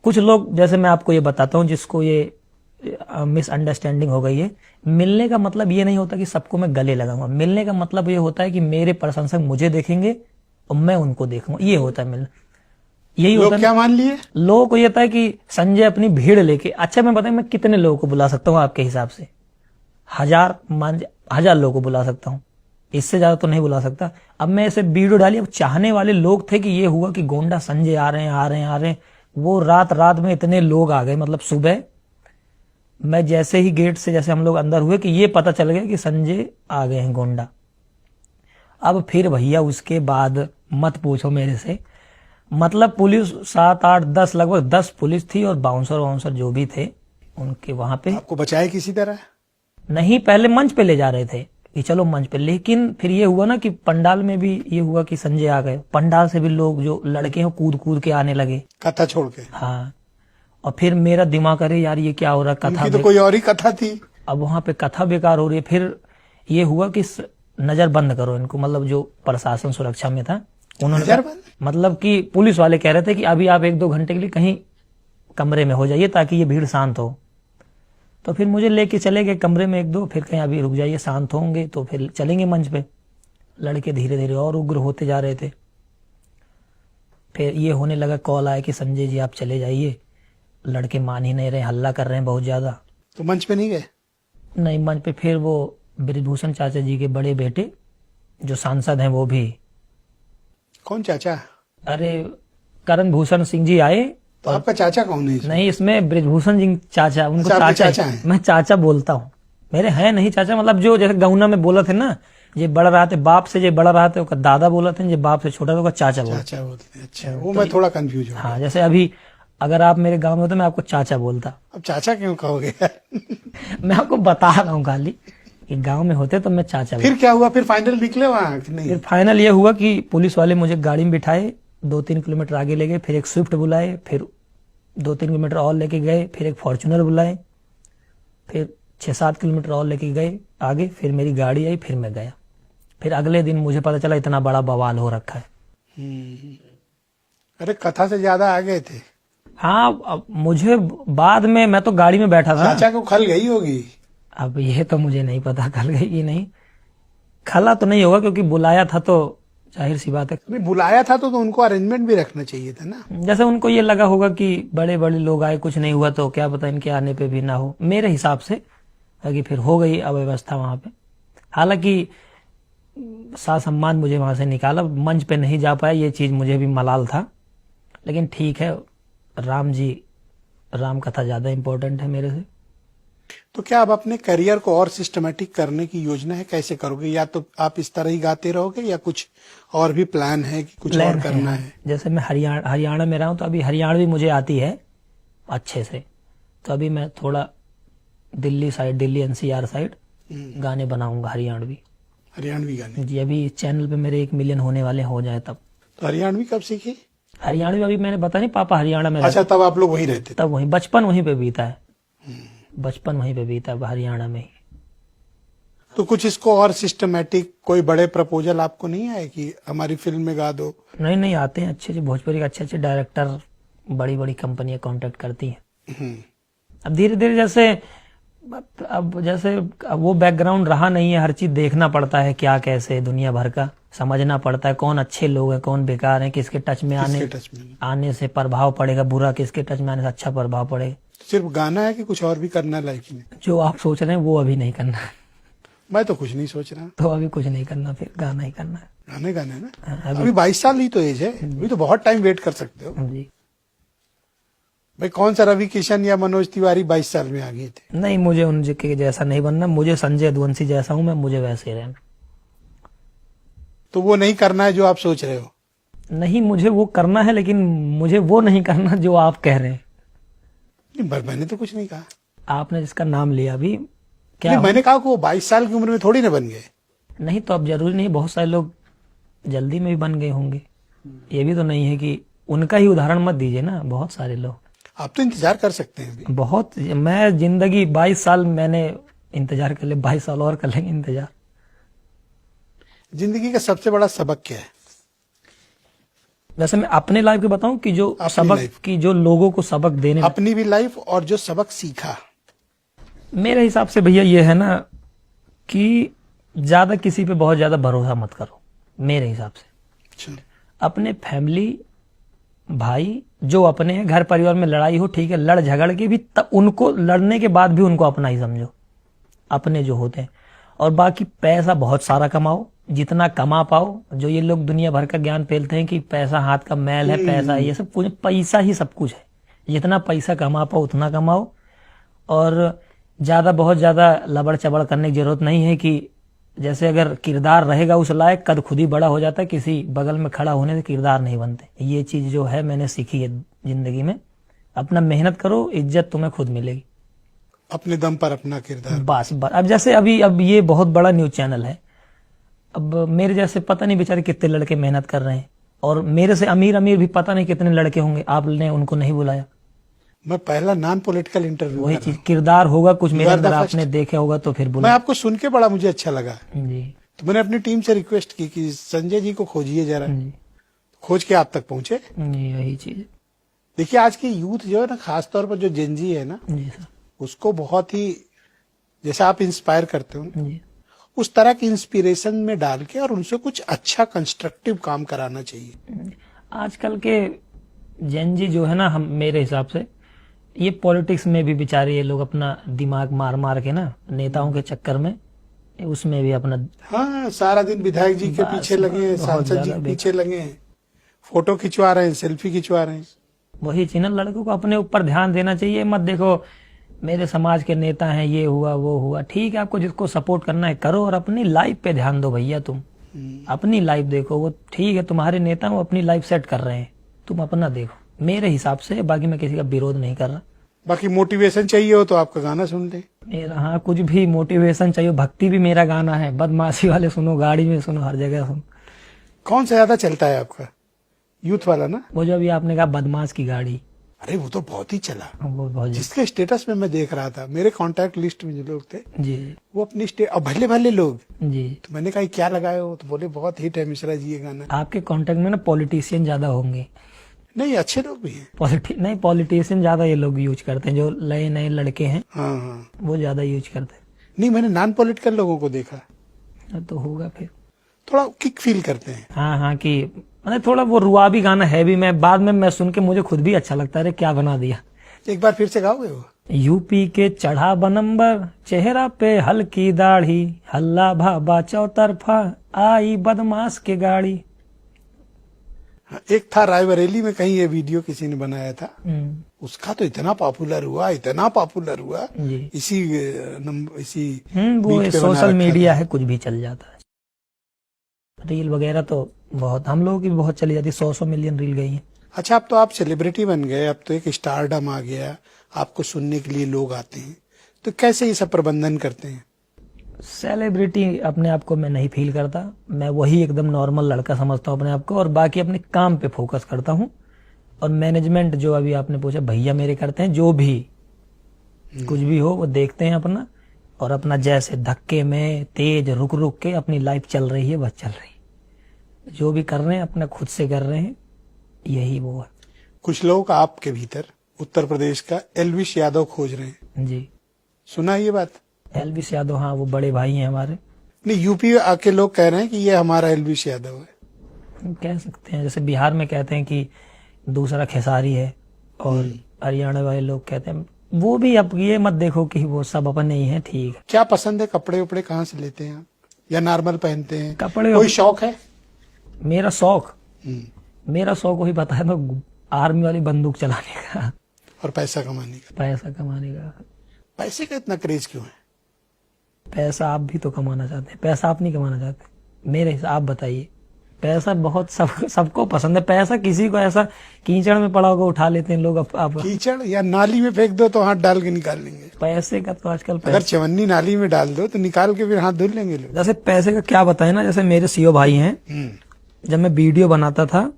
कुछ लोग, जैसे मैं आपको ये बताता हूँ, जिसको ये मिसअंडरस्टैंडिंग हो गई है, मिलने का मतलब ये नहीं होता कि सबको मैं गले लगाऊंगा। मिलने का मतलब ये होता है कि मेरे प्रशंसक मुझे देखेंगे और मैं उनको देखूंगा, ये होता है मिलना। यही होता है। क्या मान लिए लोगों को ये होता है कि संजय अपनी भीड़ लेके, अच्छा मैं बताऊं, मैं कितने लोगों को बुला सकता हूँ आपके हिसाब से? 1000 लोगों को बुला सकता हूँ, इससे ज्यादा तो नहीं बुला सकता। अब मैं ऐसे वीडियो डाली, अब चाहने वाले लोग थे कि ये हुआ कि गोंडा संजय आ रहे हैं, आ रहे हैं, आ रहे हैं। वो रात में इतने लोग आ गए, मतलब सुबह मैं जैसे ही गेट से, जैसे हम लोग अंदर हुए, कि ये पता चल गया कि संजय आ गए हैं गोंडा। अब फिर भैया उसके बाद मत पूछो मेरे से, मतलब पुलिस 7-8-10, लगभग 10 पुलिस थी, और बाउंसर जो भी थे उनके वहां पे। आपको बचाए किसी तरह? नहीं, पहले मंच पे ले जा रहे थे कि चलो मंच पे, लेकिन फिर ये हुआ ना कि पंडाल में भी ये हुआ कि संजय आ गए। पंडाल से भी लोग, जो लड़के हैं, कूद कूद के आने लगे, कथा छोड़ के। हाँ। और फिर मेरा दिमाग, अरे यार ये क्या हो रहा, कथा तो कोई और ही कथा थी। अब वहां पे कथा बेकार हो रही है। फिर ये हुआ कि नजर बंद करो इनको, मतलब जो प्रशासन सुरक्षा में था उन्होंने, मतलब कि पुलिस वाले कह रहे थे कि अभी आप 1-2 घंटे के लिए कहीं कमरे में हो जाइए ताकि ये भीड़ शांत हो। तो फिर मुझे लेके चले गए कमरे में 1-2, फिर कहीं अभी रुक जाइए, शांत होंगे तो फिर चलेंगे मंच पे। लड़के धीरे धीरे और उग्र होते जा रहे थे। फिर ये होने लगा, कॉल आया कि संजय जी आप चले जाइए। लड़के मान ही नहीं रहे, हल्ला कर रहे हैं बहुत ज्यादा। तो मंच पे नहीं गए? नहीं, मंच पे फिर वो ब्रजभूषण चाचा जी के बड़े बेटे जो सांसद हैं, वो भी। कौन चाचा? अरे करण भूषण सिंह जी आए। तो आपका चाचा कौन है? नहीं, इसमें ब्रजभूषण जी चाचा, उनको अच्छा, चाचा है। मैं चाचा बोलता हूँ, मेरे हैं नहीं चाचा। मतलब जो जैसे गौना में बोला थे ना, ये बड़ा रहा थे बाप से, जो बड़ा रहा थे उसका दादा बोला थे, जो बाप से छोटा था उसका चाचा बोलते। अच्छा, वो मैं थोड़ा कंफ्यूज हूँ। हाँ, जैसे अभी अगर आप मेरे गांव में होते, मैं आपको चाचा बोलता। अब चाचा क्यों कहोगे? मैं आपको बता रहा हूँ खाली कि गांव में होते तो मैं चाचा। फिर क्या हुआ? फिर फाइनल निकले वहां कि नहीं? फिर फाइनल ये हुआ कि पुलिस वाले मुझे गाड़ी में बिठाए, 2-3 किलोमीटर आगे ले गए, फिर एक स्विफ्ट बुलाए, फिर 2-3 किलोमीटर और लेके गए, फिर एक फॉर्च्यूनर बुलाए, फिर 6-7 किलोमीटर और लेके गए आगे, फिर मेरी गाड़ी आई, फिर मैं गया। फिर अगले दिन मुझे पता चला इतना बड़ा बवाल हो रखा है। अरे कथा से ज्यादा आ गए थे। हाँ, अब मुझे बाद में, मैं तो गाड़ी में बैठा था। चाचा को खल गई होगी। अब ये तो मुझे नहीं पता खल गई कि नहीं, खला तो नहीं होगा क्योंकि बुलाया था, तो जाहिर सी बात है। नहीं, बुलाया था तो उनको अरेंजमेंट भी रखना चाहिए था ना। जैसे उनको ये लगा होगा कि बड़े बड़े लोग आए, कुछ नहीं हुआ, तो क्या पता इनके आने पे भी ना हो, मेरे हिसाब से। कि फिर हो गई अव्यवस्था वहां पे। हालांकि सा सम्मान मुझे वहां से निकाला, मंच पे नहीं जा पाया, ये चीज मुझे भी मलाल था। लेकिन ठीक है, राम कथा ज्यादा इम्पोर्टेंट है मेरे से। तो क्या आप अपने करियर को और सिस्टमेटिक करने की योजना है? कैसे करोगे? या तो आप इस तरह ही गाते रहोगे, या कुछ और भी प्लान है कि कुछ और करना है? जैसे मैं हरियाणा में रहा हूं, तो अभी हरियाणवी मुझे आती है अच्छे से, तो अभी मैं थोड़ा दिल्ली NCR साइड गाने बनाऊंगा, हरियाणवी गाने जी। अभी चैनल पे मेरे 1 मिलियन होने वाले हो जाए तब। तो हरियाणवी कब सीखी? हरियाणवी अभी मैंने बता नहीं, पापा हरियाणा में अच्छा, तब आप लोग वहीं रहते थे? तब वहीं बचपन वहीं पे बीता है, बचपन वहीं पे बीता हरियाणा में ही। तो कुछ इसको और सिस्टमेटिक कोई बड़े प्रपोजल आपको नहीं आए कि हमारी फिल्म में गा दो? नहीं नहीं, आते हैं अच्छे भोजपुरी के अच्छे डायरेक्टर, बड़ी बड़ी कंपनियां कांटेक्ट करती हैं। अब धीरे धीरे जैसे अब वो बैकग्राउंड रहा नहीं है, हर चीज देखना पड़ता है, क्या कैसे दुनिया भर का समझना पड़ता है, कौन अच्छे लोग हैं कौन बेकार हैं, किसके टच में आने से प्रभाव पड़ेगा बुरा, किसके टच में आने से अच्छा प्रभाव पड़ेगा। सिर्फ गाना है कि कुछ और भी करना लाइक में? जो आप सोच रहे हैं वो अभी नहीं करना है। मैं तो कुछ नहीं सोच रहा। तो अभी कुछ नहीं करना, फिर गाना ही करना है। गाने है ना। अभी 22 साल ही तो एज है, अभी तो बहुत टाइम वेट कर सकते हो जी। भाई। कौन सा रवि किशन या मनोज तिवारी 22 साल में आ गए थे? नहीं, मुझे उनके जैसा नहीं बनना, मुझे संजय यदुवंशी जैसा हूं मैं, मुझे वैसे रहना। तो वो नहीं करना है जो आप सोच रहे हो? नहीं, मुझे वो करना है, लेकिन मुझे वो नहीं करना जो आप कह रहे हैं। मैंने तो कुछ नहीं कहा। आपने जिसका नाम लिया अभी, क्या नहीं, मैंने कहा कि वो 22 साल की उम्र में थोड़ी ना बन गए। नहीं, तो अब जरूरी नहीं, बहुत सारे लोग जल्दी में भी बन गए होंगे। ये भी तो नहीं है कि उनका ही उदाहरण मत दीजिए ना, बहुत सारे लोग। आप तो इंतजार कर सकते हैं अभी। बहुत, मैं जिंदगी 22 साल मैंने इंतजार कर ले, 22 साल और कर लेंगे इंतजार। जिंदगी का सबसे बड़ा सबक क्या है? वैसे मैं अपने लाइफ के बताऊं कि जो सबक की जो लोगों को सबक देने, अपनी भी लाइफ और जो सबक सीखा। मेरे हिसाब से भैया ये है ना कि ज्यादा किसी पे बहुत ज्यादा भरोसा मत करो, मेरे हिसाब से। अपने फैमिली भाई जो अपने हैं, घर परिवार में लड़ाई हो ठीक है, लड़ झगड़ के भी उनको लड़ने के बाद भी उनको अपना ही समझो, अपने जो होते हैं। और बाकी पैसा बहुत सारा कमाओ, जितना कमा पाओ। जो ये लोग दुनिया भर का ज्ञान फैलते हैं कि पैसा हाथ का मैल है, पैसा ये सब कुछ, पैसा ही सब कुछ है। जितना पैसा कमा पाओ उतना कमाओ, और बहुत ज्यादा लबड़ चबड़ करने की जरूरत नहीं है कि जैसे अगर किरदार रहेगा उस लायक, कद खुद ही बड़ा हो जाता है, किसी बगल में खड़ा होने से किरदार नहीं बनते। ये चीज जो है मैंने सीखी है जिंदगी में। अपना मेहनत करो, इज्जत तुम्हें खुद मिलेगी, अपने दम पर अपना किरदार। बस। अब जैसे अब ये बहुत बड़ा न्यूज चैनल है, अब मेरे जैसे पता नहीं बेचारे कितने लड़के मेहनत कर रहे हैं, और मेरे से अमीर भी पता नहीं कितने लड़के होंगे, आपने उनको नहीं बुलाया। मैं पहला नॉन पॉलिटिकल इंटरव्यू, वही चीज, किरदार होगा कुछ मेरे अंदर, आपने देखे होगा तो फिर मैं आपको सुन के बड़ा मुझे अच्छा लगा जी। तो मैंने अपनी टीम से रिक्वेस्ट की कि संजय जी को खोजिए जरा। खोज के आप तक पहुंचे। यही चीज देखिए, आज की यूथ जो है ना, खासतौर पर जो जेनजी है ना जी सर, उसको बहुत ही, जैसा आप इंस्पायर करते हो जी, उस तरह की इंस्पिरेशन में डाल के और उनसे कुछ अच्छा कंस्ट्रक्टिव काम कराना चाहिए। आजकल के जेनजी जो है ना, हम मेरे हिसाब से ये पॉलिटिक्स में भी बेचारे ये लोग अपना दिमाग मार के ना, नेताओं के चक्कर में उसमें भी अपना, हाँ, सारा दिन विधायक जी के पीछे लगे हैं, सांसद जी के पीछे लगे हैं, फोटो खिंचवा रहे हैं, सेल्फी खिंचवा रहे हैं। वही चीज ना, लड़कों को अपने ऊपर ध्यान देना चाहिए। मत देखो मेरे समाज के नेता हैं, ये हुआ वो हुआ, ठीक है, आपको जिसको सपोर्ट करना है करो, और अपनी लाइफ पे ध्यान दो भैया। तुम अपनी लाइफ देखो, वो ठीक है तुम्हारे नेता वो अपनी लाइफ सेट कर रहे हैं, तुम अपना देखो, मेरे हिसाब से। बाकी मैं किसी का विरोध नहीं कर रहा। बाकी मोटिवेशन चाहिए हो तो आपका गाना सुन ले मेरा, हाँ, कुछ भी मोटिवेशन चाहिए, भक्ति भी मेरा गाना है, बदमाशी वाले सुनो, गाड़ी में सुनो, हर जगह सुनो। कौन सा ज्यादा चलता है आपका? यूथ वाला ना? वो जो अभी आपने कहा बदमाश की गाड़ी, अरे वो तो बहुत ही चला, वो बहुत जिसके स्टेटस में मैं देख रहा था, मेरे कांटेक्ट लिस्ट में जो लोग थे जी, वो अपनी और भले भले लोग जी। तो मैंने कहा क्या लगाए हो, तो बोले बहुत हिट है मिश्रा जी ये गाना। आपके कांटेक्ट में ना पॉलिटिशियन ज्यादा होंगे। नहीं, अच्छे लोग भी हैं। पॉलिटिशियन ज्यादा ये लोग यूज करते हैं, जो नए नए लड़के हैं, हाँ हाँ, वो ज्यादा यूज करते हैं। नहीं, मैंने नॉन पॉलिटिकल लोगों को देखा। तो होगा फिर, थोड़ा किक फील करते हैं। हाँ, कि मतलब थोड़ा वो रुआबी गाना है भी, मैं बाद में मैं सुन के मुझे खुद भी अच्छा लगता है, अरे क्या बना दिया। एक बार फिर से गाओगे वो? यूपी के चढ़ा बनंबर, चेहरा पे हल्की दाढ़ी, हल्ला भाबा चौतरफा, आई बदमाश के गाड़ी। एक था रायबरेली में कहीं ये वीडियो किसी ने बनाया था, उसका तो इतना पॉपुलर हुआ जी। इसी वो सोशल मीडिया है, कुछ भी चल जाता है। रील वगैरह तो बहुत, हम लोगों की भी बहुत चली जाती, 100 मिलियन रील गई है। अच्छा, अब तो आप सेलिब्रिटी बन गए, अब तो एक स्टारडम आ गया, आपको सुनने के लिए लोग आते हैं, तो कैसे ये सब प्रबंधन करते हैं? सेलिब्रिटी अपने आप को मैं नहीं फील करता, मैं वही एकदम नॉर्मल लड़का समझता हूँ अपने आप को, और बाकी अपने काम पे फोकस करता हूँ। और मैनेजमेंट जो अभी आपने पूछा भैया मेरे करते हैं, जो भी कुछ भी हो वो देखते हैं अपना, और अपना जैसे धक्के में तेज रुक रुक के अपनी लाइफ चल रही है, बस चल रही है। जो भी कर रहे हैं अपना खुद से कर रहे हैं, यही वो है। कुछ लोग आपके भीतर उत्तर प्रदेश का एलविश यादव खोज रहे हैं, जी, सुना ये बात? एलविश यादव, हाँ वो बड़े भाई हैं हमारे। नहीं, यूपी आके लोग कह रहे हैं कि ये हमारा एलविश यादव है। कह सकते हैं, जैसे बिहार में कहते हैं कि दूसरा खेसारी है, और हरियाणा वाले लोग कहते हैं, वो भी अब ये मत देखो कि वो सब अपने ही हैं, ठीक है। क्या पसंद है, कपड़े उपड़े कहाँ से लेते हैं आप, या नॉर्मल पहनते हैं? कपड़े कोई शौक है? मेरा शौक वही बताया तो, आर्मी वाली बंदूक चलाने का और पैसा कमाने का। पैसा कमाने का। पैसे का इतना क्रेज क्यों है? पैसा आप भी तो कमाना चाहते हैं, पैसा आप नहीं कमाना चाहते? मेरे हिसाब आप बताइए। पैसा बहुत सबको पसंद है। पैसा किसी को ऐसा कीचड़ में पड़ा होगा उठा लेते हैं लोग। आप कीचड़ या नाली में फेंक दो तो हाथ डाल के निकाल लेंगे। पैसे का तो आजकल अगर चवन्नी नाली में डाल दो तो निकाल के फिर हाथ धुल लेंगे लोग। जैसे पैसे का क्या बताए ना, जैसे मेरे सीओ भाई हैं, जब मैं वीडियो बनाता था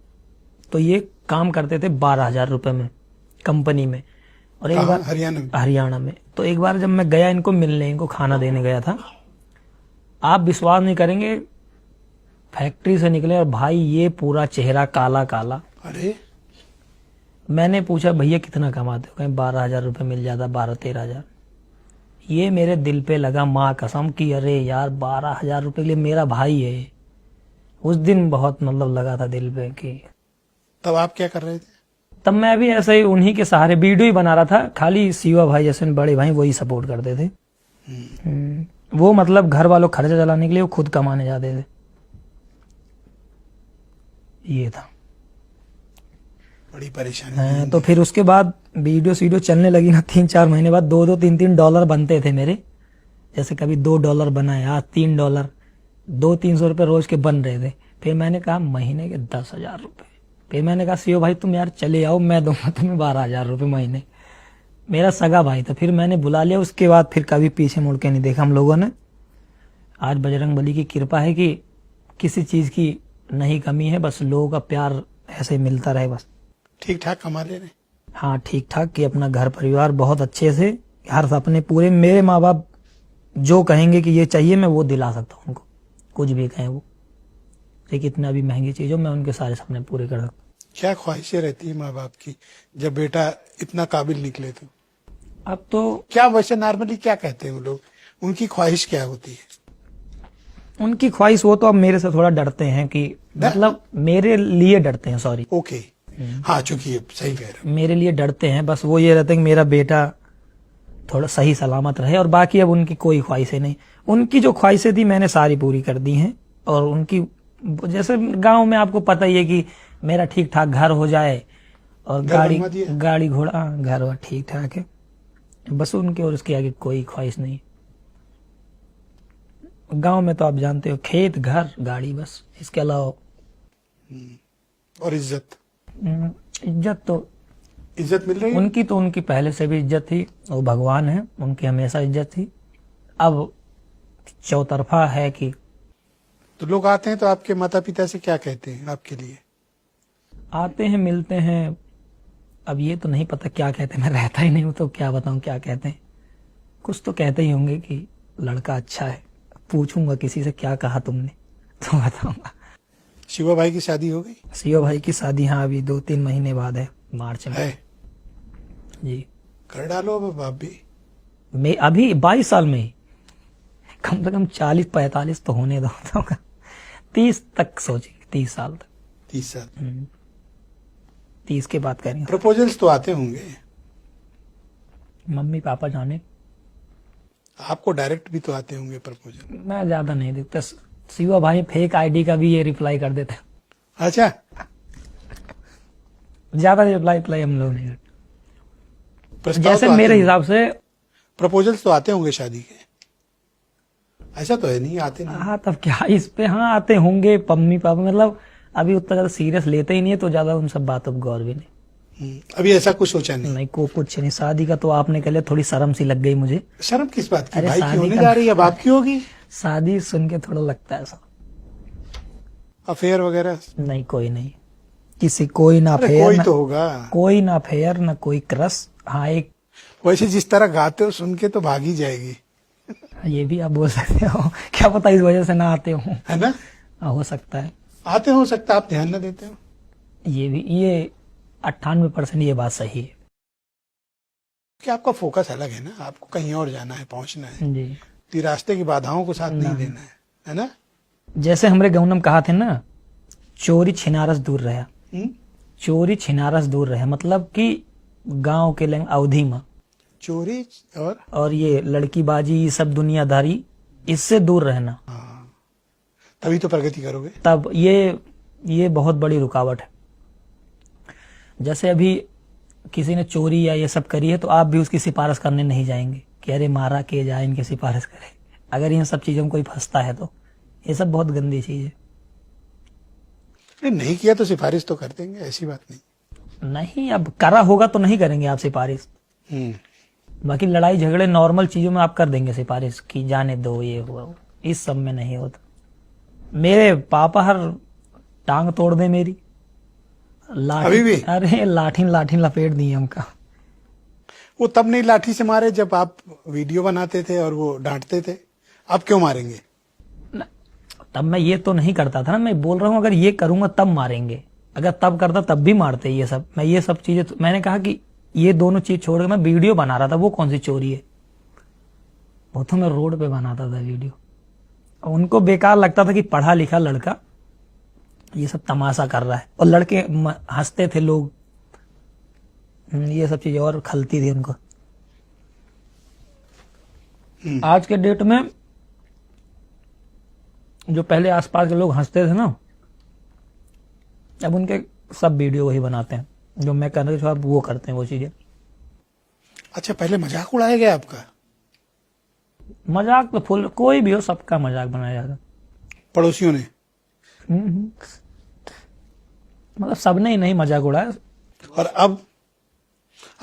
तो ये काम करते थे 12,000 रुपए में कंपनी में। और एक बार हरियाणा में तो एक बार जब मैं गया इनको मिलने, इनको खाना देने गया था, आप विश्वास नहीं करेंगे, फैक्ट्री से निकले और भाई ये पूरा चेहरा काला काला। अरे मैंने पूछा भैया कितना कमाते हो? कहीं 12,000 रुपए मिल जाता, 12-13,000। ये मेरे दिल पे लगा माँ कसम की, अरे यार 12,000 रुपए के लिए मेरा भाई है। उस दिन बहुत मतलब लगा था दिल पे कि। तब आप क्या कर रहे थे? तब मैं भी ऐसे ही उन्हीं के सहारे वीडियो ही बना रहा था, खाली सीवा भाई जैसे बड़े भाई वही सपोर्ट करते थे। वो मतलब घर वालों खर्चा चलाने के लिए वो खुद कमाने जाते थे, ये था। बड़ी परेशानी। तो फिर उसके बाद वीडियो चलने लगी ना, 3-4 महीने बाद $2-2, $3-3 डॉलर बनते थे मेरे। जैसे कभी $2 बनाए, आज $3, $200-300 रुपए रोज के बन रहे थे। फिर मैंने कहा महीने के 10,000 रुपए। फिर मैंने कहा सीओ भाई तुम यार चले आओ, मैं दूंगा तुम्हें 12,000 रुपए महीने। मेरा सगा भाई था, फिर मैंने बुला लिया। उसके बाद फिर कभी पीछे मुड़ के नहीं देखा हम लोगों ने। आज बजरंगबली की कृपा है कि किसी चीज की नहीं कमी है, बस लोगों का प्यार ऐसे मिलता रहे बस। ठीक ठाक कमा ले रहे? हाँ ठीक ठाक, कि अपना घर परिवार बहुत अच्छे से, हर अपने पूरे, मेरे माँ बाप जो कहेंगे कि ये चाहिए मैं वो दिला सकता हूँ उनको, कुछ भी कहें वो। लेकिन इतना भी महंगी चीज हो, मैं उनके सारे सपने पूरे कर सकता। क्या ख्वाहिशें रहती है माँ बाप की जब बेटा इतना काबिल निकले? तो अब तो क्या वैसे नॉर्मली क्या कहते हैं वो लोग, उनकी ख्वाहिश क्या होती है? उनकी ख्वाहिश, वो तो अब मेरे से थोड़ा डरते हैं कि, मतलब मेरे लिए डरते हैं, सॉरी। ओके, हाँ, चूंकि सही कह रहे हो। मेरे लिए डरते हैं, बस वो ये रहते हैं कि मेरा बेटा थोड़ा सही सलामत रहे, और बाकी अब उनकी कोई ख्वाहिशें नहीं। उनकी जो ख्वाहिशें थी मैंने सारी पूरी कर दी हैं। और उनकी जैसे गांव में आपको पता ही है कि मेरा ठीक ठाक घर हो जाए और गाड़ी घोड़ा, घर वर ठीक ठाक है, बस उनके और उसके आगे कोई ख्वाहिश नहीं। गांव में तो आप जानते हो, खेत घर गाड़ी, बस इसके अलावा। और इज्जत तो इज्जत मिल रही है उनकी, तो उनकी पहले से भी इज्जत थी, वो भगवान है, उनकी हमेशा इज्जत थी। अब चौतरफा है कि तो लोग आते हैं तो आपके माता पिता से क्या कहते हैं आपके लिए? आते हैं, मिलते हैं। अब ये तो नहीं पता क्या कहते हैं, मैं रहता ही नहीं हूं तो क्या बताऊं क्या कहते हैं। कुछ तो कहते ही होंगे कि लड़का अच्छा है। पूछूंगा किसी से क्या कहा तुमने तो बताऊंगा। शिवा भाई की शादी हो गई? शिवा भाई की शादी हाँ अभी 2-3 महीने बाद है, मार्च में है जी। कर डालो अब बाप भी। मैं अभी 22 साल में ही कम से कम 40-45 तो होने दो, 30 तक सोचेंगे, 30 साल तक। 30 साल 30 के बाद करेंगे। प्रपोजल्स तो आते होंगे? मम्मी पापा जाने। आपको डायरेक्ट भी तो आते होंगे प्रपोजल? मैं ज्यादा नहीं देखता। शिवा भाई फेक आईडी का भी ये रिप्लाई कर देते। अच्छा, ज्यादा रिप्लाई हम लोग नहीं करते। जैसे तो मेरे हिसाब से प्रपोजल्स तो आते होंगे शादी के, ऐसा तो है नहीं आते नहीं? हाँ तब क्या इस पे, हाँ आते होंगे मम्मी पापा, मतलब अभी उतना ज्यादा सीरियस लेते ही नहीं है, तो ज्यादा उन सब बातों पर गौर भी नहीं। अभी ऐसा कुछ सोचा नहीं? नहीं को कुछ नहीं। शादी का तो आपने कह लिया, थोड़ी शर्म सी लग गई मुझे। शर्म किस बात की? अरे भाई की होने जा रही है, बाप की होगी। शादी सुन के थोड़ा लगता है ऐसा। अफेयर वगैरह? नहीं कोई नहीं। किसी कोई ना अरे फेयर कोई ना, तो होगा। कोई ना फेयर ना कोई क्रश। हाँ एक वैसे जिस तरह गाते हो सुन के तो भाग ही जाएगी, ये भी आप बोल सकते हो, क्या पता इस वजह से ना आते हो। है ना? हाँ, हो सकता है। आते हो सकता है आप ध्यान न देते हो। ये भी, ये 98% ये बात सही है। कि आपका फोकस अलग है ना, आपको कहीं और जाना है, पहुंचना है, जी, तो रास्ते की बाधाओं को साथ नहीं लेना है ना? जैसे हमारे गाँव में कहा थे ना, चोरी छिनारस दूर रहा। चोरी छिनारस दूर रहे मतलब कि गांव के लंग अवधि में चोरी और ये लड़कीबाजी, ये सब दुनियादारी, इससे दूर रहना। हाँ, तभी तो प्रगति करोगे। तब ये बहुत बड़ी रुकावट है। जैसे अभी किसी ने चोरी या ये सब करी है तो आप भी उसकी सिफारिश करने नहीं जाएंगे कि अरे मारा के जाए, इनकी सिफारिश करे। अगर इन सब चीजों में कोई फंसता है तो ये सब बहुत गंदी चीज है। नहीं किया तो सिफारिश तो कर देंगे, ऐसी बात नहीं। नहीं, अब करा होगा तो नहीं करेंगे आप सिफारिश। बाकी लड़ाई झगड़े नॉर्मल चीजों में आप कर देंगे सिफारिश कि जाने दो, ये हुआ वो। इस सब में नहीं होता। मेरे पापा हर टांग तोड़ दे मेरी, लाठी, अभी भी? अरे लाठी लपेट दी हमका। वो तब नहीं लाठी से मारे जब आप वीडियो बनाते थे और वो डांटते थे, अब क्यों मारेंगे? तब मैं ये तो नहीं करता था ना, मैं बोल रहा हूँ अगर ये करूंगा तब मारेंगे। अगर तब करता तब भी मारते। ये सब मैं ये सब चीजें मैंने कहा कि ये दोनों चीज छोड़ के मैं वीडियो बना रहा था, वो कौन सी चोरी है? वो तो मैं रोड पे बनाता था वीडियो। उनको बेकार लगता था कि पढ़ा लिखा लड़का ये सब तमाशा कर रहा है, और लड़के हंसते थे लोग। ये सब चीजें और खलती थी उनको। आज के डेट में जो पहले आसपास के लोग हंसते थे ना, अब उनके सब वीडियो वही बनाते हैं। जो मैं कर रही थी अब वो करते हैं वो चीजें। अच्छा, पहले मजाक उड़ाया गया आपका? मजाक तो फुल, कोई भी हो सबका मजाक बनाया जाता। पड़ोसियों ने? मतलब सबने ही नहीं मजाक उड़ाया। और अब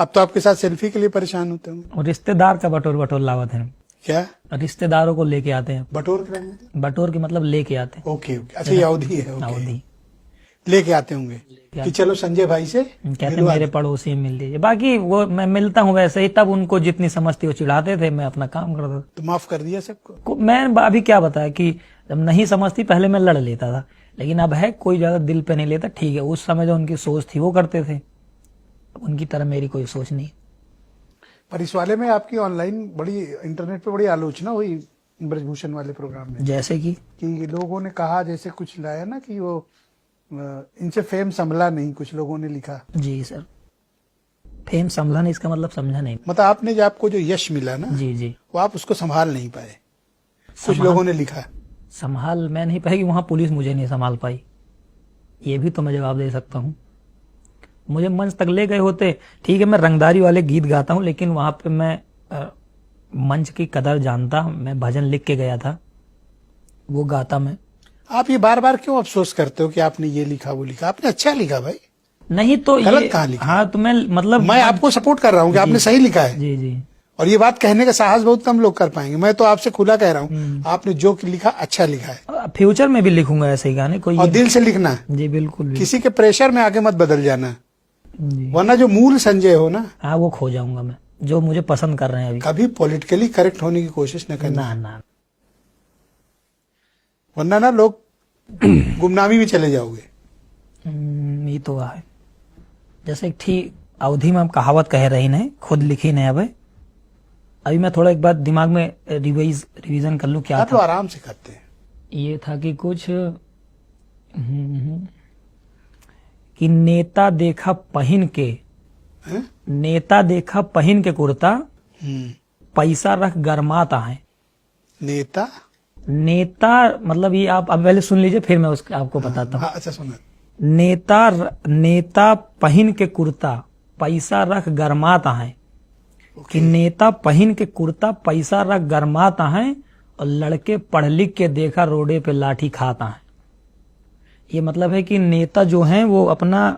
तो आपके साथ सेल्फी के लिए परेशान होते होंगे। और रिश्तेदार का बटोर लावत है। क्या? रिश्तेदारों को लेके आते हैं। बटोर के रंग? बटोर के मतलब लेके आते हैं। ओके। अच्छा, ये अवधि है। ओके। अवधि लेके आते होंगे कि चलो संजय भाई से कहते हैं मेरे पड़ोसी मिल लीजिए। बाकी वो मैं मिलता हूँ वैसे ही, तब उनको जितनी समझती वो चिढ़ाते थे, मैं अपना काम करता था। तो माफ कर दिया सबको? मैं अभी क्या बताया कि जब नहीं समझती पहले मैं लड़ लेता था, लेकिन अब है कोई ज्यादा दिल पे नहीं लेता। ठीक है, उस समय जो उनकी सोच थी वो करते थे, उनकी तरह मेरी कोई सोच नहीं। पर इस वाले में आपकी ऑनलाइन बड़ी, इंटरनेट पे बड़ी आलोचना हुई ब्रजभूषण वाले प्रोग्राम में। जैसे कि लोगों ने कहा, जैसे कुछ लाया ना कि वो इनसे फेम संभला नहीं, कुछ लोगों ने लिखा। जी सर, फेम संभला नहीं इसका मतलब समझा नहीं। मतलब आपने जो आपको जो यश मिला ना, जी जी, वो आप उसको संभाल नहीं पाए, कुछ लोगों ने लिखा। संभाल मैं नहीं पाई, वहां पुलिस मुझे नहीं संभाल पाई, ये भी तो मैं जवाब दे सकता हूँ। मुझे मंच तक ले गए होते, ठीक है मैं रंगदारी वाले गीत गाता हूँ, लेकिन वहां पे मैं मंच की कदर जानता। मैं भजन लिख के गया था, वो गाता मैं। आप ये बार बार क्यों अफसोस करते हो कि आपने ये लिखा वो लिखा? आपने अच्छा लिखा भाई, नहीं तो गलत कहाँ लिखा? हाँ तो मैं मतलब मैं आपको सपोर्ट कर रहा हूँ कि आपने सही लिखा है। जी जी, और ये बात कहने का साहस बहुत कम लोग कर पाएंगे। मैं तो आपसे खुला कह रहा हूँ, आपने जो लिखा अच्छा लिखा है। फ्यूचर में भी लिखूंगा ऐसे ही गाने, कोई और दिल से लिखना। जी बिल्कुल भी। किसी के प्रेशर में आके मत बदल जाना, जी। वरना जो मूल संजय हो ना, हाँ वो खो जाऊंगा मैं, जो मुझे पसंद कर रहे हैं अभी। कभी पॉलिटिकली करेक्ट होने की कोशिश न करना, ना, वरना ना लोग गुमनामी में चले जाओगे। ये तो है। जैसे ठीक अवधि में हम कहावत कह रही नहीं, खुद लिखी नहीं। अभी मैं थोड़ा एक बार दिमाग में रिवीजन कर लूं क्या आप था। तो आराम से करते हैं। ये था कि कुछ कि नेता देखा पहन के, नेता देखा पहन के कुर्ता, पैसा रख गरमाता है। नेता मतलब ये आप अब पहले सुन लीजिए, फिर मैं उसका आपको बताता हूँ। हाँ, अच्छा सुना। नेता पहन के कुर्ता, पैसा रख गरमाता है। कि नेता पहन के कुर्ता, पैसा रख गरमाता है, और लड़के पढ़ लिख के देखा रोडे पे लाठी खाता है। ये मतलब है कि नेता जो है वो अपना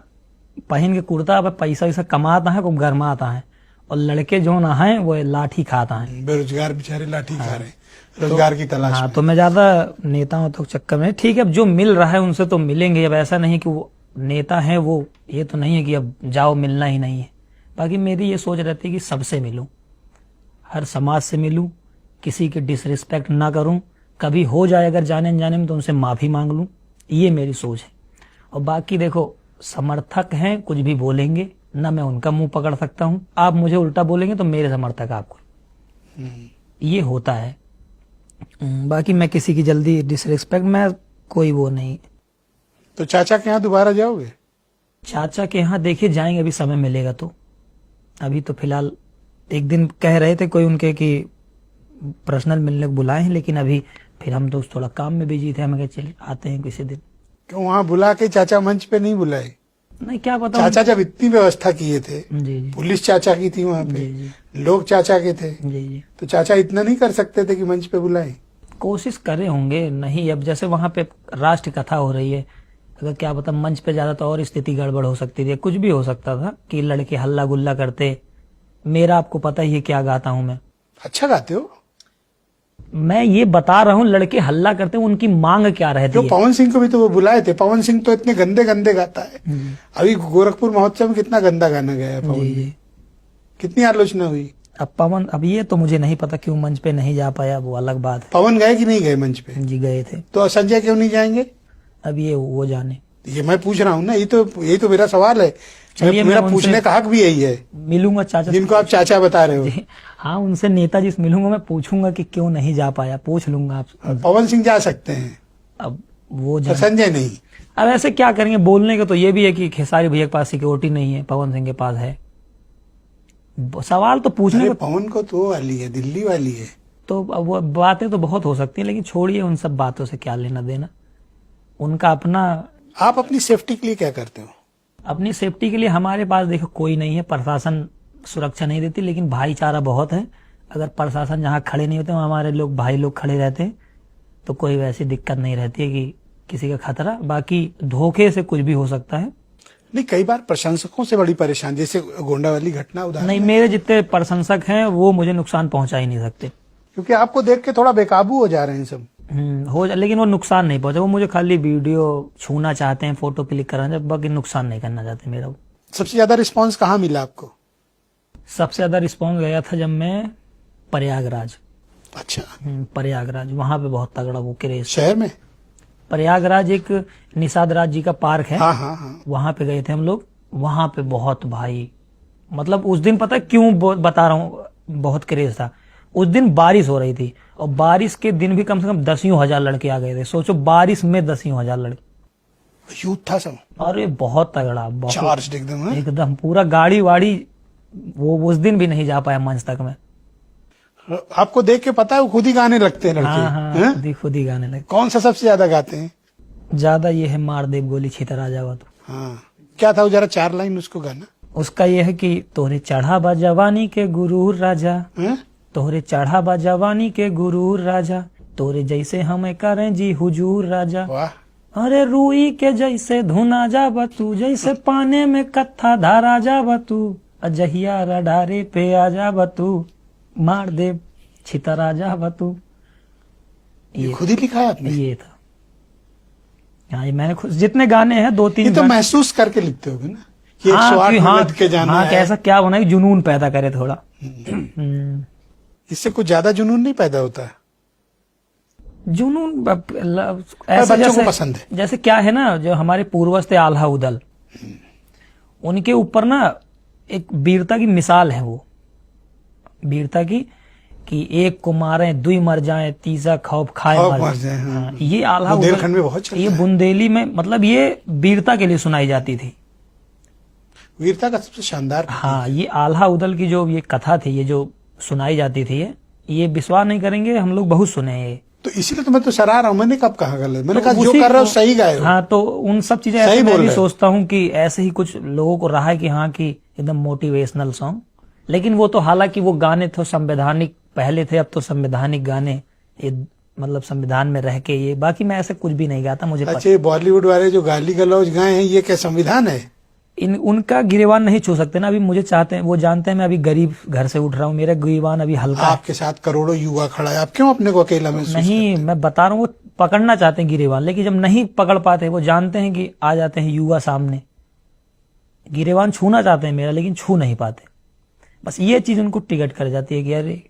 पहन के कुर्ता पे पैसा वैसा कमाता है, वो गरमाता है, और लड़के जो ना है वो लाठी खाता है। बेरोजगार बेचारे लाठी खा रहे हैं, रोजगार की तलाश में। तो मैं ज्यादा नेताओं तो चक्कर में, ठीक है अब जो मिल रहा है उनसे तो मिलेंगे। अब ऐसा नहीं कि वो नेता हैं वो, ये तो नहीं है कि अब जाओ मिलना ही नहीं है। बाकी मेरी ये सोच रहती है कि सबसे मिलूं, हर समाज से मिलूं, किसी की डिसरिस्पेक्ट ना करूं, कभी हो जाए अगर जाने अनजाने में तो उनसे माफी मांग लूं, ये मेरी सोच है। और बाकी देखो, समर्थक हैं, कुछ भी बोलेंगे ना, मैं उनका मुंह पकड़ सकता हूं, आप मुझे उल्टा बोलेंगे तो मेरे समर्थक आपको, ये होता है। बाकी मैं किसी की जल्दी डिसरिस्पेक्ट, मैं कोई वो नहीं। तो चाचा के यहाँ दोबारा जाओगे? चाचा के यहाँ देखिए जाएंगे, अभी समय मिलेगा तो। अभी तो फिलहाल एक दिन कह रहे थे कोई उनके कि पर्सनल मिलने को बुलाए हैं, लेकिन अभी फिर हम तो थोड़ा काम में बिजी थे, हमें चल आते हैं किसी दिन। क्यों वहाँ बुला के चाचा मंच पे नहीं बुलाए? नहीं, क्या पता। चाचा जब इतनी व्यवस्था किए थे, जी जी पुलिस चाचा की थी वहाँ पे, जी लोग चाचा के थे, जी जी, तो चाचा इतना नहीं कर सकते थे कि मंच पे बुलाएं? कोशिश करे होंगे। नहीं, अब जैसे वहां पे राष्ट्र कथा हो रही है, अगर क्या पता मंच पे ज्यादा तो और स्थिति गड़बड़ हो सकती थी, कुछ भी हो सकता था कि लड़के हल्ला गुल्ला करते। मेरा आपको पता ही है क्या गाता हूं मैं। अच्छा गाते हो। मैं ये बता रहा हूँ, लड़के हल्ला करते हैं, उनकी मांग क्या रहती जो है। पवन सिंह को भी तो वो बुलाए थे, पवन सिंह तो इतने गंदे गंदे गाता है। अभी गोरखपुर महोत्सव में कितना गंदा गाना गया है पवन, जी जी। कितनी आलोचना हुई। अब पवन, अब ये तो मुझे नहीं पता क्यों मंच पे नहीं जा पाया, वो अलग बात है। पवन गए कि नहीं गए मंच पे? जी गए थे। तो संजय क्यों नहीं जाएंगे? अब ये वो जाने। ये मैं पूछ रहा हूँ ना, यही तो मेरा सवाल है। चलिए, मेरा मैं पूछने का हक भी यही है। मिलूंगा चाचा, जिनको आप चाचा बता रहे हो। जी हाँ, उनसे नेताजी से मिलूंगा, मैं पूछूंगा कि क्यों नहीं जा पाया, पूछ लूंगा आप। पवन सिंह जा सकते हैं, अब वो तो संजय नहीं। अब ऐसे क्या करेंगे, बोलने का तो ये भी है कि खेसारी भैया के पास सिक्योरिटी नहीं है, पवन सिंह के पास है। सवाल तो पूछने अरे का पवन को तो वो वाली है, दिल्ली वाली है। तो अब वो बातें तो बहुत हो सकती हैं, लेकिन छोड़िए उन सब बातों से, क्या लेना देना उनका अपना। आप अपनी सेफ्टी के लिए क्या करते हो? अपनी सेफ्टी के लिए हमारे पास देखो कोई नहीं है, प्रशासन सुरक्षा नहीं देती, लेकिन भाईचारा बहुत है। अगर प्रशासन जहाँ खड़े नहीं होते वहाँ हमारे लोग भाई लोग खड़े रहते हैं, तो कोई वैसी दिक्कत नहीं रहती है कि किसी का खतरा। बाकी धोखे से कुछ भी हो सकता है। नहीं, कई बार प्रशंसकों से बड़ी परेशान, जैसे गोंडा वाली घटना उदाहरण। नहीं, मेरे जितने प्रशंसक हैं वो मुझे नुकसान पहुंचा ही नहीं सकते, क्योंकि आपको देख के थोड़ा बेकाबू हो जा रहे हैं सब। लेकिन वो नुकसान नहीं पहुंचा। वो मुझे खाली वीडियो छूना चाहते हैं, फोटो क्लिक कराना, बाकी नुकसान नहीं करना चाहते मेरा। वो सबसे ज्यादा रिस्पांस कहाँ मिला आपको? सबसे ज्यादा रिस्पॉन्स गया था जब मैं प्रयागराज। अच्छा, प्रयागराज वहां पे बहुत तगड़ा वो क्रेज। शहर में? प्रयागराज एक निषाद राज जी का पार्क है, हाँ हाँ हाँ। वहां पे गए थे हम लोग। वहां पे बहुत भाई, मतलब उस दिन पता है क्यों बता रहा हूँ, बहुत क्रेज था। उस दिन बारिश हो रही थी, और बारिश के दिन भी कम से कम 10,000 लड़के आ गए थे। सोचो, बारिश में 10,000 लड़के, यूथ था सब, अरे बहुत तगड़ा, बहुत चार्ज एकदम। हाँ? एकदम पूरा गाड़ी वाड़ी। वो उस दिन भी नहीं जा पाया मंच तक में। आपको देख के पता है वो खुद ही गाने लगते हैं लड़के। हाँ हाँ, हैं? खुद ही गाने लगे। कौन सा सबसे ज्यादा गाते हैं? ज्यादा ये है मार देव गोली छितर आ जावा तो। हाँ, क्या था वो, जरा 4 लाइन उसको गाना। उसका ये है कि तोरे चढ़ा बा जवानी के गुरूर राजा, हैं? तोरे चढ़ा बा जवानी के गुरूर राजा, तोरे जैसे हमें करें जी हुजूर राजा। वाह, अरे रूई के जैसे धुना जा बतू, जैसे पाने में कत्था धारा जा बतू, अजहिया रडारे पे आ जा बतू, मार दे छितरा जा बतू। ये खुद ही लिखा है आपने? ये था। हाँ, ये मैंने खुद, जितने गाने हैं 2-3 ये तो महसूस करके लिखते होगे ना कि 108 मिनट के जाना हाँ, है। कैसा क्या बना, जुनून पैदा करे थोड़ा। इससे कुछ ज्यादा जुनून नहीं पैदा होता है। जुनून बच्चों जैसे को पसंद है। जैसे क्या है ना, जो हमारे पूर्वज थे आल्हा उदल, उनके ऊपर ना एक वीरता की मिसाल है। वो वीरता की कि एक को मारे दुई मर जाए, तीसरा खौफ खाए मर जाए। हाँ, ये आल्हा बुंदेलखंड में बहुत चलता ये है। बुंदेली में, मतलब ये वीरता के लिए सुनाई जाती थी। वीरता का सबसे शानदार। हाँ, ये आल्हा उदल की जो ये कथा थी, ये जो सुनाई जाती थी, ये विश्वास नहीं करेंगे, हम लोग बहुत सुने हैं ये। तो इसीलिए तो मैं तो सराह रहा हूँ। मैंने कब कहा गलत? मैंने तो कहा जो उसी कर रहे हो को- सही गाए हो। हाँ, तो उन सब चीजें सही ऐसे मैं बोल भी रहे हो। सोचता हूँ कि ऐसे ही कुछ लोगों को रहा है कि हाँ, कि एकदम मोटिवेशनल सॉन्ग। लेकिन वो तो हालांकि वो गाने तो संवैधानिक पहले थे, अब तो संवैधानिक गाने ये मतलब संविधान में रह के ये। बाकी मैं ऐसे कुछ भी नहीं गाता, मुझे अच्छा, ये बॉलीवुड वाले जो गाली गलौज गाए हैं, ये क्या संविधान है? उनका गिरेवान नहीं छू सकते ना। अभी मुझे चाहते हैं, वो जानते हैं मैं अभी गरीब घर से उठ रहा हूँ, मेरा गिरेवान अभी हल्का है। आपके साथ करोड़ों युवा खड़ा है, आप क्यों अपने को अकेला महसूस नहीं, मैं बता रहा हूँ, वो पकड़ना चाहते हैं गिरेबान, लेकिन जब नहीं पकड़ पाते, वो जानते हैं कि आ जाते हैं युवा सामने, गिरेबान छूना चाहते हैं मेरा, लेकिन छू नहीं पाते। बस ये चीज उनको टिकट कर जाती है कि अरे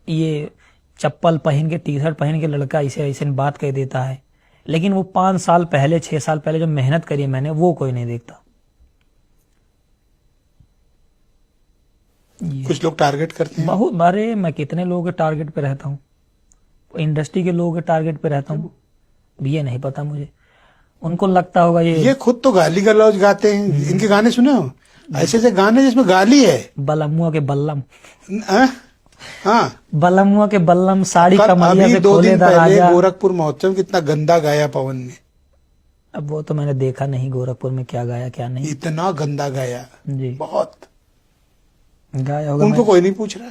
ये चप्पल पहन के, टी शर्ट पहन के लड़का इसे ऐसे बात कह देता है, लेकिन वो 5 साल पहले, 6 साल पहले जो मेहनत करी है मैंने, वो कोई नहीं देखता। कुछ लोग टारगेट करते हैं। बहुत, अरे मैं कितने लोगों के टारगेट पे रहता हूँ, इंडस्ट्री के लोगों के टारगेट पे रहता हूँ, ये नहीं पता मुझे। उनको लगता होगा ये खुद तो गाली गलौज गाते हैं। इनके गाने सुने हो? ऐसे ऐसे गाने जिसमें गाली है। बलमुआ के बल्लम, हाँ, बलमुआ के बल्लम, साड़ी कमरिया अभी से 2 खोले दिन पहले दरवाजा। गोरखपुर महोत्सव कितना गंदा गाया पवन ने। अब वो तो मैंने देखा नहीं गोरखपुर में क्या गाया क्या नहीं। इतना गंदा गाया, जी, बहुत। गाया होगा। उनको कोई नहीं पूछ रहा।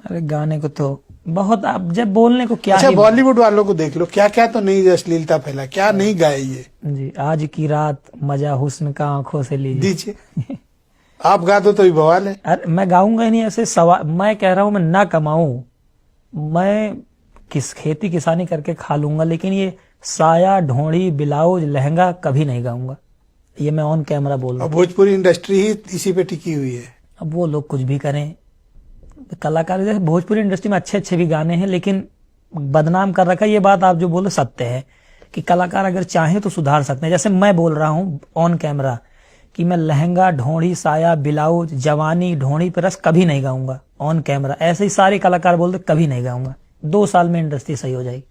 अरे गाने को तो बहुत, अब जब बोलने को क्या अच्छा, ही। बॉलीवुड वालों को देख लो, क्या क्या तो नहीं अश्लीलता फैला, क्या नहीं गाए ये। जी, आज की रात मजा हुस्न का आंखों से लीजिए। दीजिए। आप गा दो तो भी बवाल है। अरे मैं गाऊंगा ही नहीं ऐसे। मैं कह रहा हूं मैं ना कमाऊं, मैं खेती किसानी करके खा लूंगा, लेकिन ये साया, ढोड़ी, ब्लाउज, लहंगा कभी नहीं गाऊंगा। ये मैं ऑन कैमरा बोल रहा और हूँ। भोजपुरी इंडस्ट्री ही इसी पे टिकी हुई है। अब वो लोग कुछ भी करें, कलाकार जैसे भोजपुरी इंडस्ट्री में अच्छे अच्छे भी गाने हैं, लेकिन बदनाम कर रखा है। ये बात आप जो बोले सत्य है कि कलाकार अगर चाहे तो सुधार सकते हैं। जैसे मैं बोल रहा हूँ ऑन कैमरा कि मैं लहंगा, ढोड़ी, साया, ब्लाउज, जवानी, ढोड़ी पे रस कभी नहीं गाऊंगा ऑन कैमरा। ऐसे ही सारे कलाकार बोलते कभी नहीं गाऊंगा। 2 साल में इंडस्ट्री सही हो जाएगी।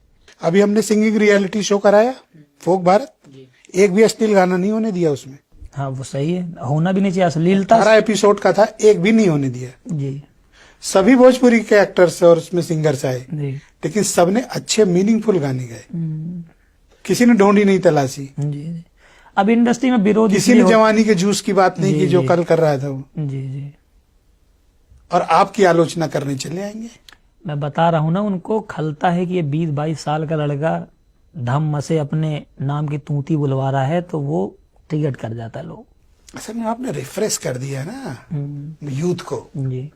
अभी हमने सिंगिंग रियलिटी शो कराया फोक भारत, एक भी अश्लील गाना नहीं होने दिया उसमें। हाँ वो सही है, होना भी नहीं चाहिए अश्लीलता। 18 एपिसोड का था, एक भी नहीं होने दिया। जी सभी भोजपुरी के एक्टर्स और उसमें सिंगर्स आए, जी लेकिन सबने अच्छे मीनिंगफुल गाने गाए। किसी ने ढोंडी नहीं तलाशी, जी। अब इंडस्ट्री में विरोध किसी ने जवानी के जूस की बात नहीं की जो कल कर रहा था वो। जी जी, और आपकी आलोचना करने चले आएंगे। मैं बता रहा हूं ना, उनको खलता है कि ये 20-22 साल का लड़का धम मसे अपने नाम की तूती बुलवा रहा है, तो वो टिकट कर जाता है लोग। असल में आपने रिफ्रेश कर दिया ना यूथ को, जी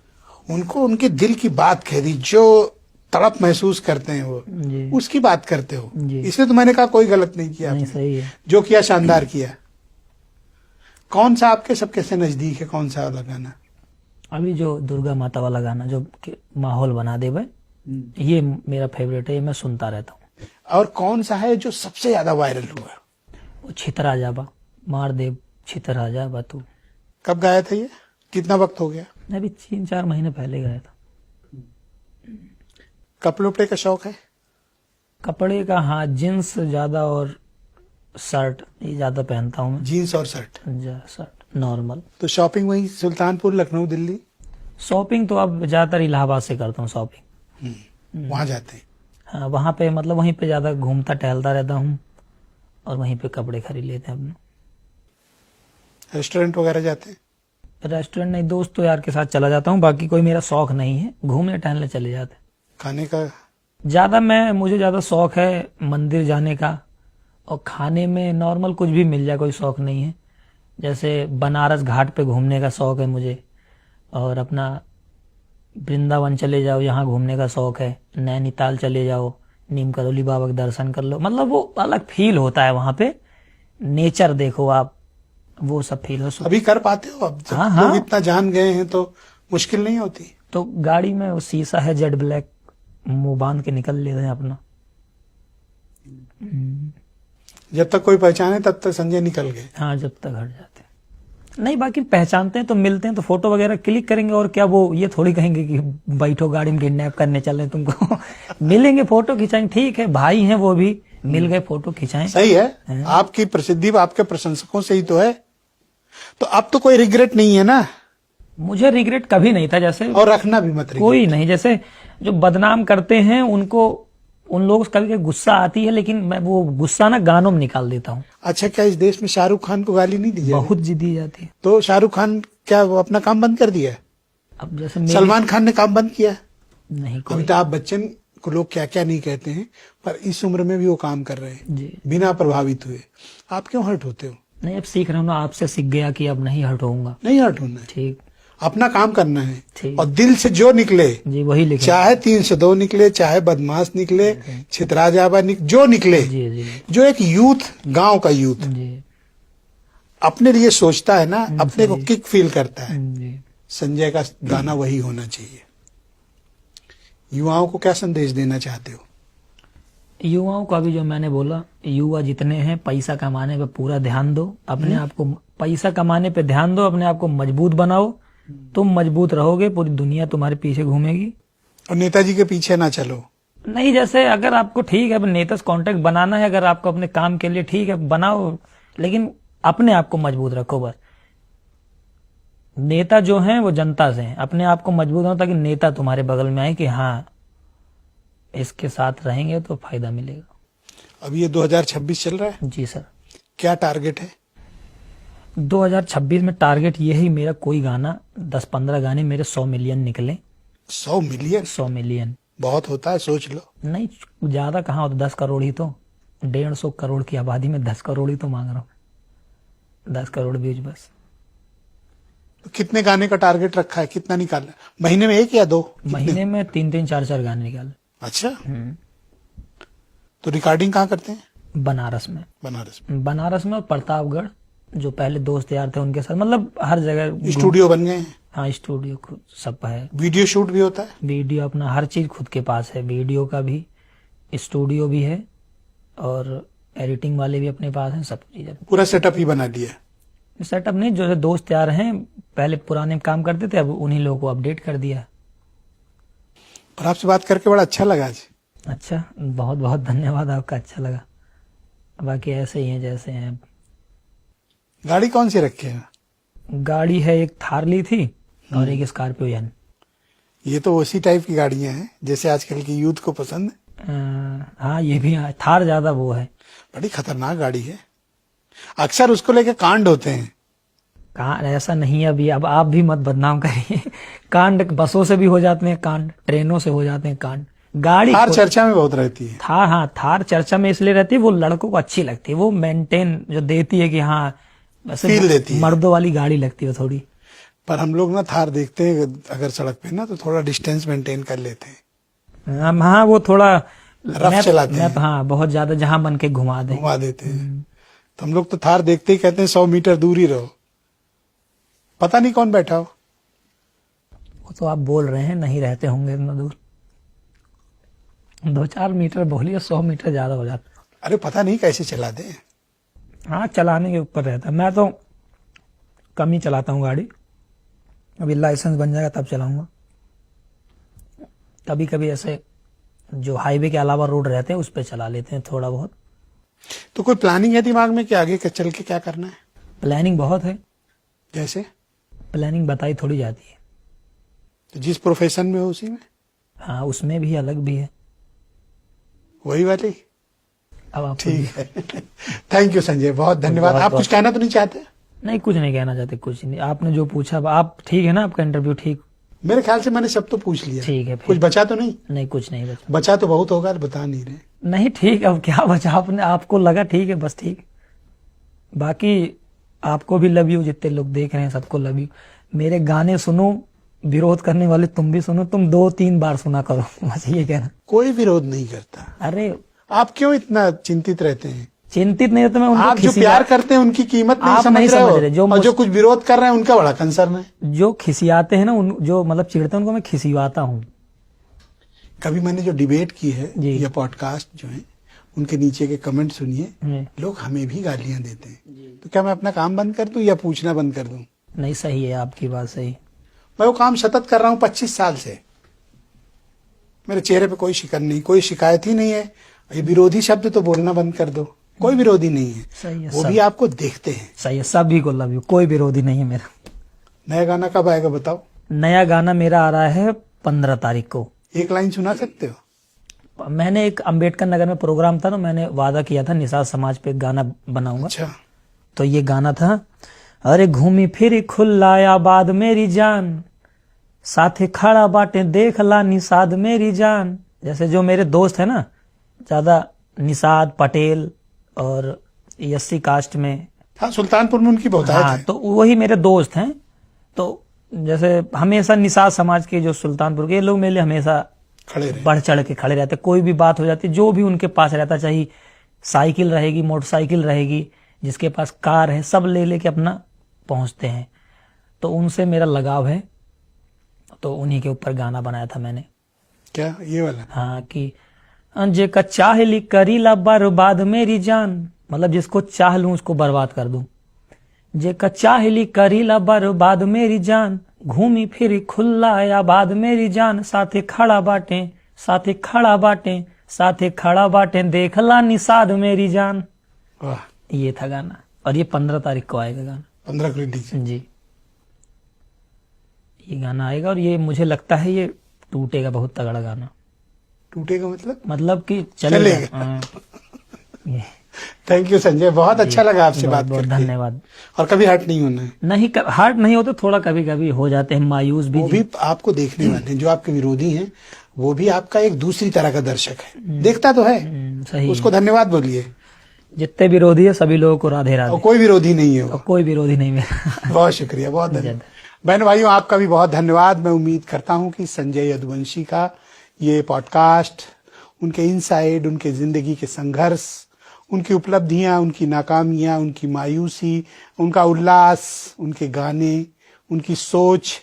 उनको उनके दिल की बात कह दी, जो तड़प महसूस करते हैं वो, जी उसकी बात करते हो। जी। इसलिए तो मैंने कहा कोई गलत नहीं किया नहीं, आपने। सही है। जो किया शानदार किया। कौन सा आपके सबके से नजदीक है, कौन सा वाला गाना? अभी जो दुर्गा माता वाला गाना जो माहौल बना दे भाई, ये मेरा फेवरेट है, ये मैं सुनता रहता हूँ। और कौन सा है जो सबसे ज्यादा वायरल हुआ? वो छितरा जाबा, मार दे छितरा जाबा तू। कब गाया था ये? कितना वक्त हो गया? अभी 3-4 महीने पहले गया था। कपड़े उपड़े का शौक है? कपड़े का, हाँ, जींस ज्यादा और शर्ट ये ज्यादा पहनता हूँ मैं। जीन्स और शर्ट? Shirt normal. तो शॉपिंग वही सुल्तानपुर, लखनऊ, दिल्ली? शॉपिंग तो अब ज्यादातर इलाहाबाद से करता हूँ शॉपिंग। वहां जाते हैं? हाँ, वहां पे मतलब वहीं पे ज्यादा घूमता टहलता रहता हूँ और वहीं पे कपड़े खरीद लेते हैं अपने। रेस्टोरेंट वगैरह जाते हैं? रेस्टोरेंट नहीं, दोस्त तो यार के साथ चला जाता हूँ, बाकी कोई मेरा शौक नहीं है, घूमने टहलने चले जाते हैं। खाने का? मुझे ज्यादा शौक है मंदिर जाने का, और खाने में नॉर्मल कुछ भी मिल जाए, कोई शौक नहीं है। जैसे बनारस घाट पे घूमने का शौक है मुझे, और अपना वृंदावन चले जाओ, यहाँ घूमने का शौक है। नैनीताल चले जाओ, नीम करोली बाबा का दर्शन कर लो, मतलब वो अलग फील होता है वहां पे, नेचर देखो आप, वो सब फील हो। अभी कर पाते हो? अब जब हाँ। लोग इतना जान गए हैं तो मुश्किल नहीं होती? तो गाड़ी में वो शीशा है जेड ब्लैक, मुंह बांध के निकल लेते हैं अपना। जब तक कोई पहचाने तब तक संजय निकल गए। हाँ, जब तक हट जाते हैं। नहीं, बाकी पहचानते हैं तो मिलते हैं तो फोटो वगैरह क्लिक करेंगे, और क्या वो ये थोड़ी कहेंगे कि बैठो गाड़ी में किडनैप करने चले तुमको। मिलेंगे, फोटो खिंचाएंगे, ठीक है, भाई हैं वो भी, मिल गए फोटो खिंचाएं। सही है। आपकी प्रसिद्धि आपके प्रशंसकों से ही तो है, तो अब तो कोई रिग्रेट नहीं है ना? मुझे रिग्रेट कभी नहीं था, जैसे और रखना भी मत रिग्रेट। कोई नहीं। जैसे जो बदनाम करते हैं उनको, उन लोगों से कभी गुस्सा आती है, लेकिन मैं वो गुस्सा ना गानों में निकाल देता हूँ। अच्छा, क्या इस देश में शाहरुख खान को गाली नहीं दी जाती? बहुत जिद्दी जाती है। तो शाहरुख खान क्या वो अपना काम बंद कर दिया? अब जैसे सलमान खान ने काम बंद किया? नहीं, कोई अमिताभ बच्चन को लोग क्या क्या नहीं कहते हैं, पर इस उम्र में भी वो काम कर रहे हैं जी। बिना प्रभावित हुए। आप क्यों हर्ट होते हो? नहीं, अब सीख रहा हूँ ना, आपसे सीख गया कि अब नहीं हर्ट होऊंगा। नहीं हर्ट होना है। ठीक। अपना काम करना है ठीक। और दिल से जो निकले, जी वही लिखे। चाहे 302 निकले, चाहे बदमाश निकले, छितराजाबा जो निकले, जी जी जो एक यूथ, गांव का यूथ जी अपने लिए सोचता है ना, अपने को किक फील करता है, जी। संजय का गाना वही होना चाहिए। युवाओं को क्या संदेश देना चाहते हो? युवाओं का भी जो मैंने बोला, युवा जितने हैं पैसा कमाने पे पूरा ध्यान दो, अपने आप को पैसा कमाने पे ध्यान दो, अपने आप को मजबूत बनाओ, तुम मजबूत रहोगे पूरी दुनिया तुम्हारे पीछे घूमेगी। और नेताजी के पीछे ना चलो। नहीं, जैसे अगर आपको ठीक है नेता से कांटेक्ट बनाना है, अगर आपको अपने काम के लिए ठीक है बनाओ, लेकिन अपने आप को मजबूत रखो बस। नेता जो हैं वो जनता से हैं, अपने आप को मजबूत हो ताकि नेता तुम्हारे बगल में आए कि हाँ इसके साथ रहेंगे तो फायदा मिलेगा। अब ये 2026 चल रहा है, जी सर। क्या टारगेट है? 2026 में टारगेट ये ही मेरा, कोई गाना 10-15 गाने मेरे 100 मिलियन निकले। 100 मिलियन 100 मिलियन बहुत होता है, सोच लो। नहीं, ज्यादा कहाँ होता, 10 करोड़ ही तो, 150 करोड़ की आबादी में 10 करोड़ ही तो मांग रहा हूँ, 10 करोड़ व्यूज बस। तो कितने गाने का टारगेट रखा है, कितना निकालना? महीने में 1 या 2? महीने में 3-3, 4-4 गाने निकाले। अच्छा, तो रिकॉर्डिंग कहाँ करते हैं? बनारस में। बनारस में। और प्रतापगढ़, जो पहले दोस्त यार थे उनके साथ, मतलब हर जगह स्टूडियो बन गए हैं? हाँ, स्टूडियो खुद सब है। वीडियो शूट भी होता है? वीडियो अपना हर चीज खुद के पास है, वीडियो का भी, स्टूडियो भी है और एडिटिंग वाले भी अपने पास हैं, सब चीज। पूरा सेटअप ही बना दिया? सेटअप नहीं, जो है दोस्त यार हैं, पहले पुराने काम करते थे, अब उन्हीं लोगों को अपडेट कर दिया। और आपसे बात करके बड़ा अच्छा लगा आज। अच्छा, बहुत बहुत धन्यवाद आपका, अच्छा लगा। बाकी ऐसे ही हैं जैसे हैं। गाड़ी कौन सी रखी है? गाड़ी है, एक थार ली थी और एक स्कॉर्पियो एन। ये तो उसी टाइप की गाड़ियां हैं जैसे आजकल की यूथ को पसंद है। हाँ, ये भी है, थार ज्यादा वो है। बड़ी खतरनाक गाड़ी है, अक्सर उसको लेके कांड होते हैं। कांड ऐसा नहीं है अभी, अब आप भी मत बदनाम करिए। कांड बसों से भी हो जाते हैं कांड, ट्रेनों से हो जाते हैं कांड। गाड़ी थार चर्चा में बहुत रहती है। थार, हाँ थार चर्चा में इसलिए रहती है, वो लड़कों को अच्छी लगती है, वो मेंटेन जो देती है कि हाँ वैसे फील देती है, मर्दों वाली गाड़ी लगती है थोड़ी। पर हम लोग ना थार देखते हैं अगर सड़क पे ना, तो थोड़ा डिस्टेंस मेंटेन कर लेते हैं। हाँ, वो थोड़ा रफ चलाते हैं। हाँ, बहुत ज्यादा, जहां मन के घुमा देते हैं। तो हम लोग तो थार देखते ही कहते हैं 100 मीटर दूर ही रहो, पता नहीं कौन बैठा हो। वो तो आप बोल रहे हैं, नहीं रहते होंगे इतना दूर, 2-4 मीटर बोलिए, 100 मीटर ज्यादा हो जाता। अरे पता नहीं कैसे चला दे। हाँ, चलाने के ऊपर रहता है। मैं तो कम ही चलाता हूँ गाड़ी, अभी लाइसेंस बन जाएगा तब चलाऊंगा। कभी कभी ऐसे जो हाईवे के अलावा रोड रहते हैं उस पर चला लेते हैं थोड़ा बहुत। तो कोई प्लानिंग है दिमाग में कि आगे चल के क्या करना है? प्लानिंग बहुत है। जैसे? प्लानिंग बताई थोड़ी जाती है। तो जिस प्रोफेशन में हो उसी में? हाँ, उसमें भी अलग भी है, वही वाली। अब आप ठीक है। थैंक यू संजय, बहुत धन्यवाद। आप कुछ कहना तो नहीं चाहते? नहीं, कुछ नहीं कहना चाहते, कुछ नहीं। आपने जो पूछा, आप ठीक है ना, आपका इंटरव्यू ठीक? मेरे ख्याल से मैंने सब तो पूछ लिया। ठीक है, कुछ बचा तो नहीं? नहीं, कुछ नहीं बचा। बचा तो बहुत होगा, बता नहीं रहे। नहीं, ठीक, अब क्या बचा, आपने आपको लगा ठीक है, बस ठीक। बाकी आपको भी लव यू, जितने लोग देख रहे हैं सबको लव यू। मेरे गाने सुनो, विरोध करने वाले तुम भी सुनो, तुम 2-3 बार सुना करो, बस ये कहना। कोई विरोध नहीं करता। अरे आप क्यों इतना चिंतित रहते हैं? चिंतित नहीं होता मैं, आप जो प्यार करते हैं उनकी कीमत नहीं समझ रहे हो, और जो कुछ विरोध कर रहे हैं उनका बड़ा कंसर्न है। जो खिसियाते हैं ना, जो मतलब चिढ़ते हैं, उनको मैं खिसियाता हूँ। कभी मैंने जो डिबेट की है या पॉडकास्ट जो है, उनके नीचे के कमेंट सुनिए, लोग हमें भी गालियां देते हैं। तो क्या मैं अपना काम बंद कर दूं या पूछना बंद कर दूं? नहीं, सही है आपकी बात, सही। मैं वो काम सतत कर रहा हूं 25 साल से, मेरे चेहरे पे कोई शिकन नहीं, कोई शिकायत ही नहीं है। ये विरोधी शब्द तो बोलना बंद कर दो, कोई विरोधी नहीं है। सही है, वो भी आपको देखते हैं। सही है, सभी को लव यू, कोई विरोधी नहीं है मेरा। नया गाना कब आएगा बताओ? नया गाना मेरा आ रहा है 15 तारीख को। एक लाइन सुना सकते हो? मैंने एक अम्बेडकर नगर में प्रोग्राम था ना, मैंने वादा किया था निषाद समाज पे गाना बनाऊंगा। अच्छा। तो ये गाना था, अरे घूमी फिरी खुला आबाद मेरी जान, साथे खड़ा बाटे देख ला निषाद मेरी जान। जैसे जो मेरे दोस्त है ना, ज्यादा निषाद पटेल और एससी कास्ट में, हाँ, सुल्तानपुर में उनकी बहुत हाँ, तो वही मेरे दोस्त हैं। तो जैसे हमेशा निषाद समाज के जो सुल्तानपुर के, ये लोग मेरे लिए हमेशा खड़े रहे। बढ़ चढ़ के खड़े रहते। कोई भी बात हो जाती, जो भी उनके पास रहता, चाहे साइकिल रहेगी, मोटरसाइकिल रहेगी, जिसके पास कार है, सब ले लेके अपना पहुंचते हैं। तो उनसे मेरा लगाव है, तो उन्हीं के ऊपर गाना बनाया था मैंने। क्या ये वाला? हाँ, कि जे का चाहली करीला बर्बाद मेरी जान, मतलब जिसको चाह लूं उसको बर्बाद कर दूं। जे का चाहली करीला बर्बाद मेरी जान, घूमी फिरी खुल्ला आबाद मेरी जान, साथे खड़ा बाटे, साथे खड़ा बाटे, साथे खड़ा बाटे, देखला निषाद मेरी जान। वाह, ये था गाना, और ये 15 तारीख को आएगा गाना। 15 को रिलीज। जी, ये गाना आएगा, और ये मुझे लगता है ये टूटेगा, बहुत तगड़ा गाना। टूटेगा मतलब कि चलेगा। हाँ, ये थैंक यू संजय, बहुत अच्छा लगा आपसे बात बहुत करके। धन्यवाद। और कभी हर्ट नहीं होना है। नहीं, हार्ट नहीं होते, थोड़ा कभी कभी हो जाते हैं मायूस भी। वो भी आपको देखने वाले हैं, जो आपके विरोधी हैं, वो भी आपका एक दूसरी तरह का दर्शक है, देखता तो है। सही, उसको धन्यवाद बोलिए। जितने विरोधी है सभी लोगों को राधे और राधे। कोई विरोधी नहीं है वो। और कोई विरोधी नहीं मेरा। बहुत शुक्रिया, बहुत धन्यवाद। बहन भाइयों, आपका भी बहुत धन्यवाद। मैं उम्मीद करता हूं कि संजय यदुवंशी का ये पॉडकास्ट उनके इनसाइड, उनके जिंदगी के संघर्ष, उनकी उपलब्धियां, उनकी नाकामियां, उनकी मायूसी, उनका उल्लास, उनके गाने, उनकी सोच,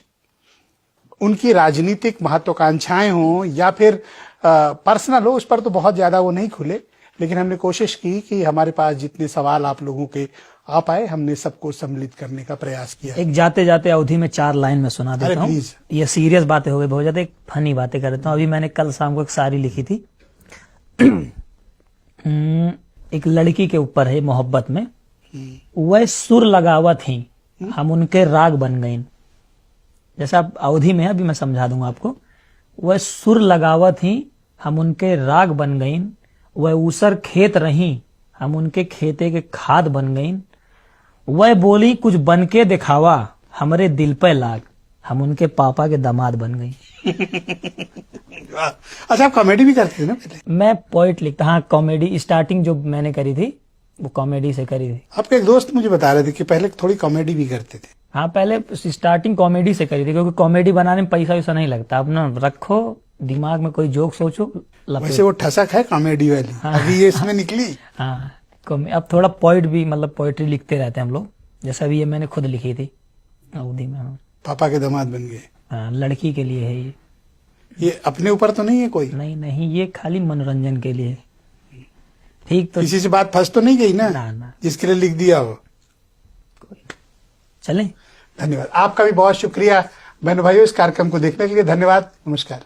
उनकी राजनीतिक महत्वाकांक्षाएं हों या फिर पर्सनल हो, उस पर तो बहुत ज्यादा वो नहीं खुले, लेकिन हमने कोशिश की कि हमारे पास जितने सवाल आप लोगों के आ पाए, हमने सबको सम्मिलित करने का प्रयास किया। एक जाते जाते अवधि में 4 लाइन में सुना देता हूँ। प्लीज। ये सीरियस बातें हो गई बहुत ज्यादा, एक फनी बातें कर देता हूँ। अभी मैंने कल शाम को एक शायरी लिखी थी। एक लड़की के ऊपर है, मोहब्बत में। वह सुर लगावत ही हम उनके राग बन गईं। जैसे आप अवधि में है, अभी मैं समझा दूंगा आपको। वह सुर लगावत ही हम उनके राग बन गईं, वह ऊसर खेत रही हम उनके खेते के खाद बन गईं, वह बोली कुछ बन के दिखावा हमरे दिल पे लाग, हम उनके पापा के दामाद बन गई। अच्छा, आप कॉमेडी भी करते थे ना पहले? मैं पोइट लिखता। हाँ, कॉमेडी स्टार्टिंग जो मैंने करी थी वो कॉमेडी से करी थी। आपके एक दोस्त मुझे बता रहे थे कि पहले थोड़ी कॉमेडी भी करते थे। हाँ, पहले स्टार्टिंग कॉमेडी से करी थी, क्योंकि कॉमेडी बनाने में पैसा वैसा नहीं लगता। अपना रखो दिमाग में, कोई जोक सोचो, वैसे वो ठसक है कॉमेडी वाली। अभी ये इसमें निकली। हाँ, अब थोड़ा पोइट भी, मतलब पोइट्री लिखते रहते हैं हम लोग। जैसा अभी ये मैंने खुद लिखी थी अवधि में। हाँ, पापा के दामाद बन गए। हाँ, लड़की के लिए है ये। ये अपने ऊपर तो नहीं है कोई? नहीं, ये खाली मनोरंजन के लिए। ठीक, तो किसी से बात फंस तो नहीं गई ना? ना। जिसके लिए लिख दिया हो। चलें। धन्यवाद। आपका भी बहुत शुक्रिया बहन भाइयों, इस कार्यक्रम को देखने के लिए धन्यवाद। नमस्कार।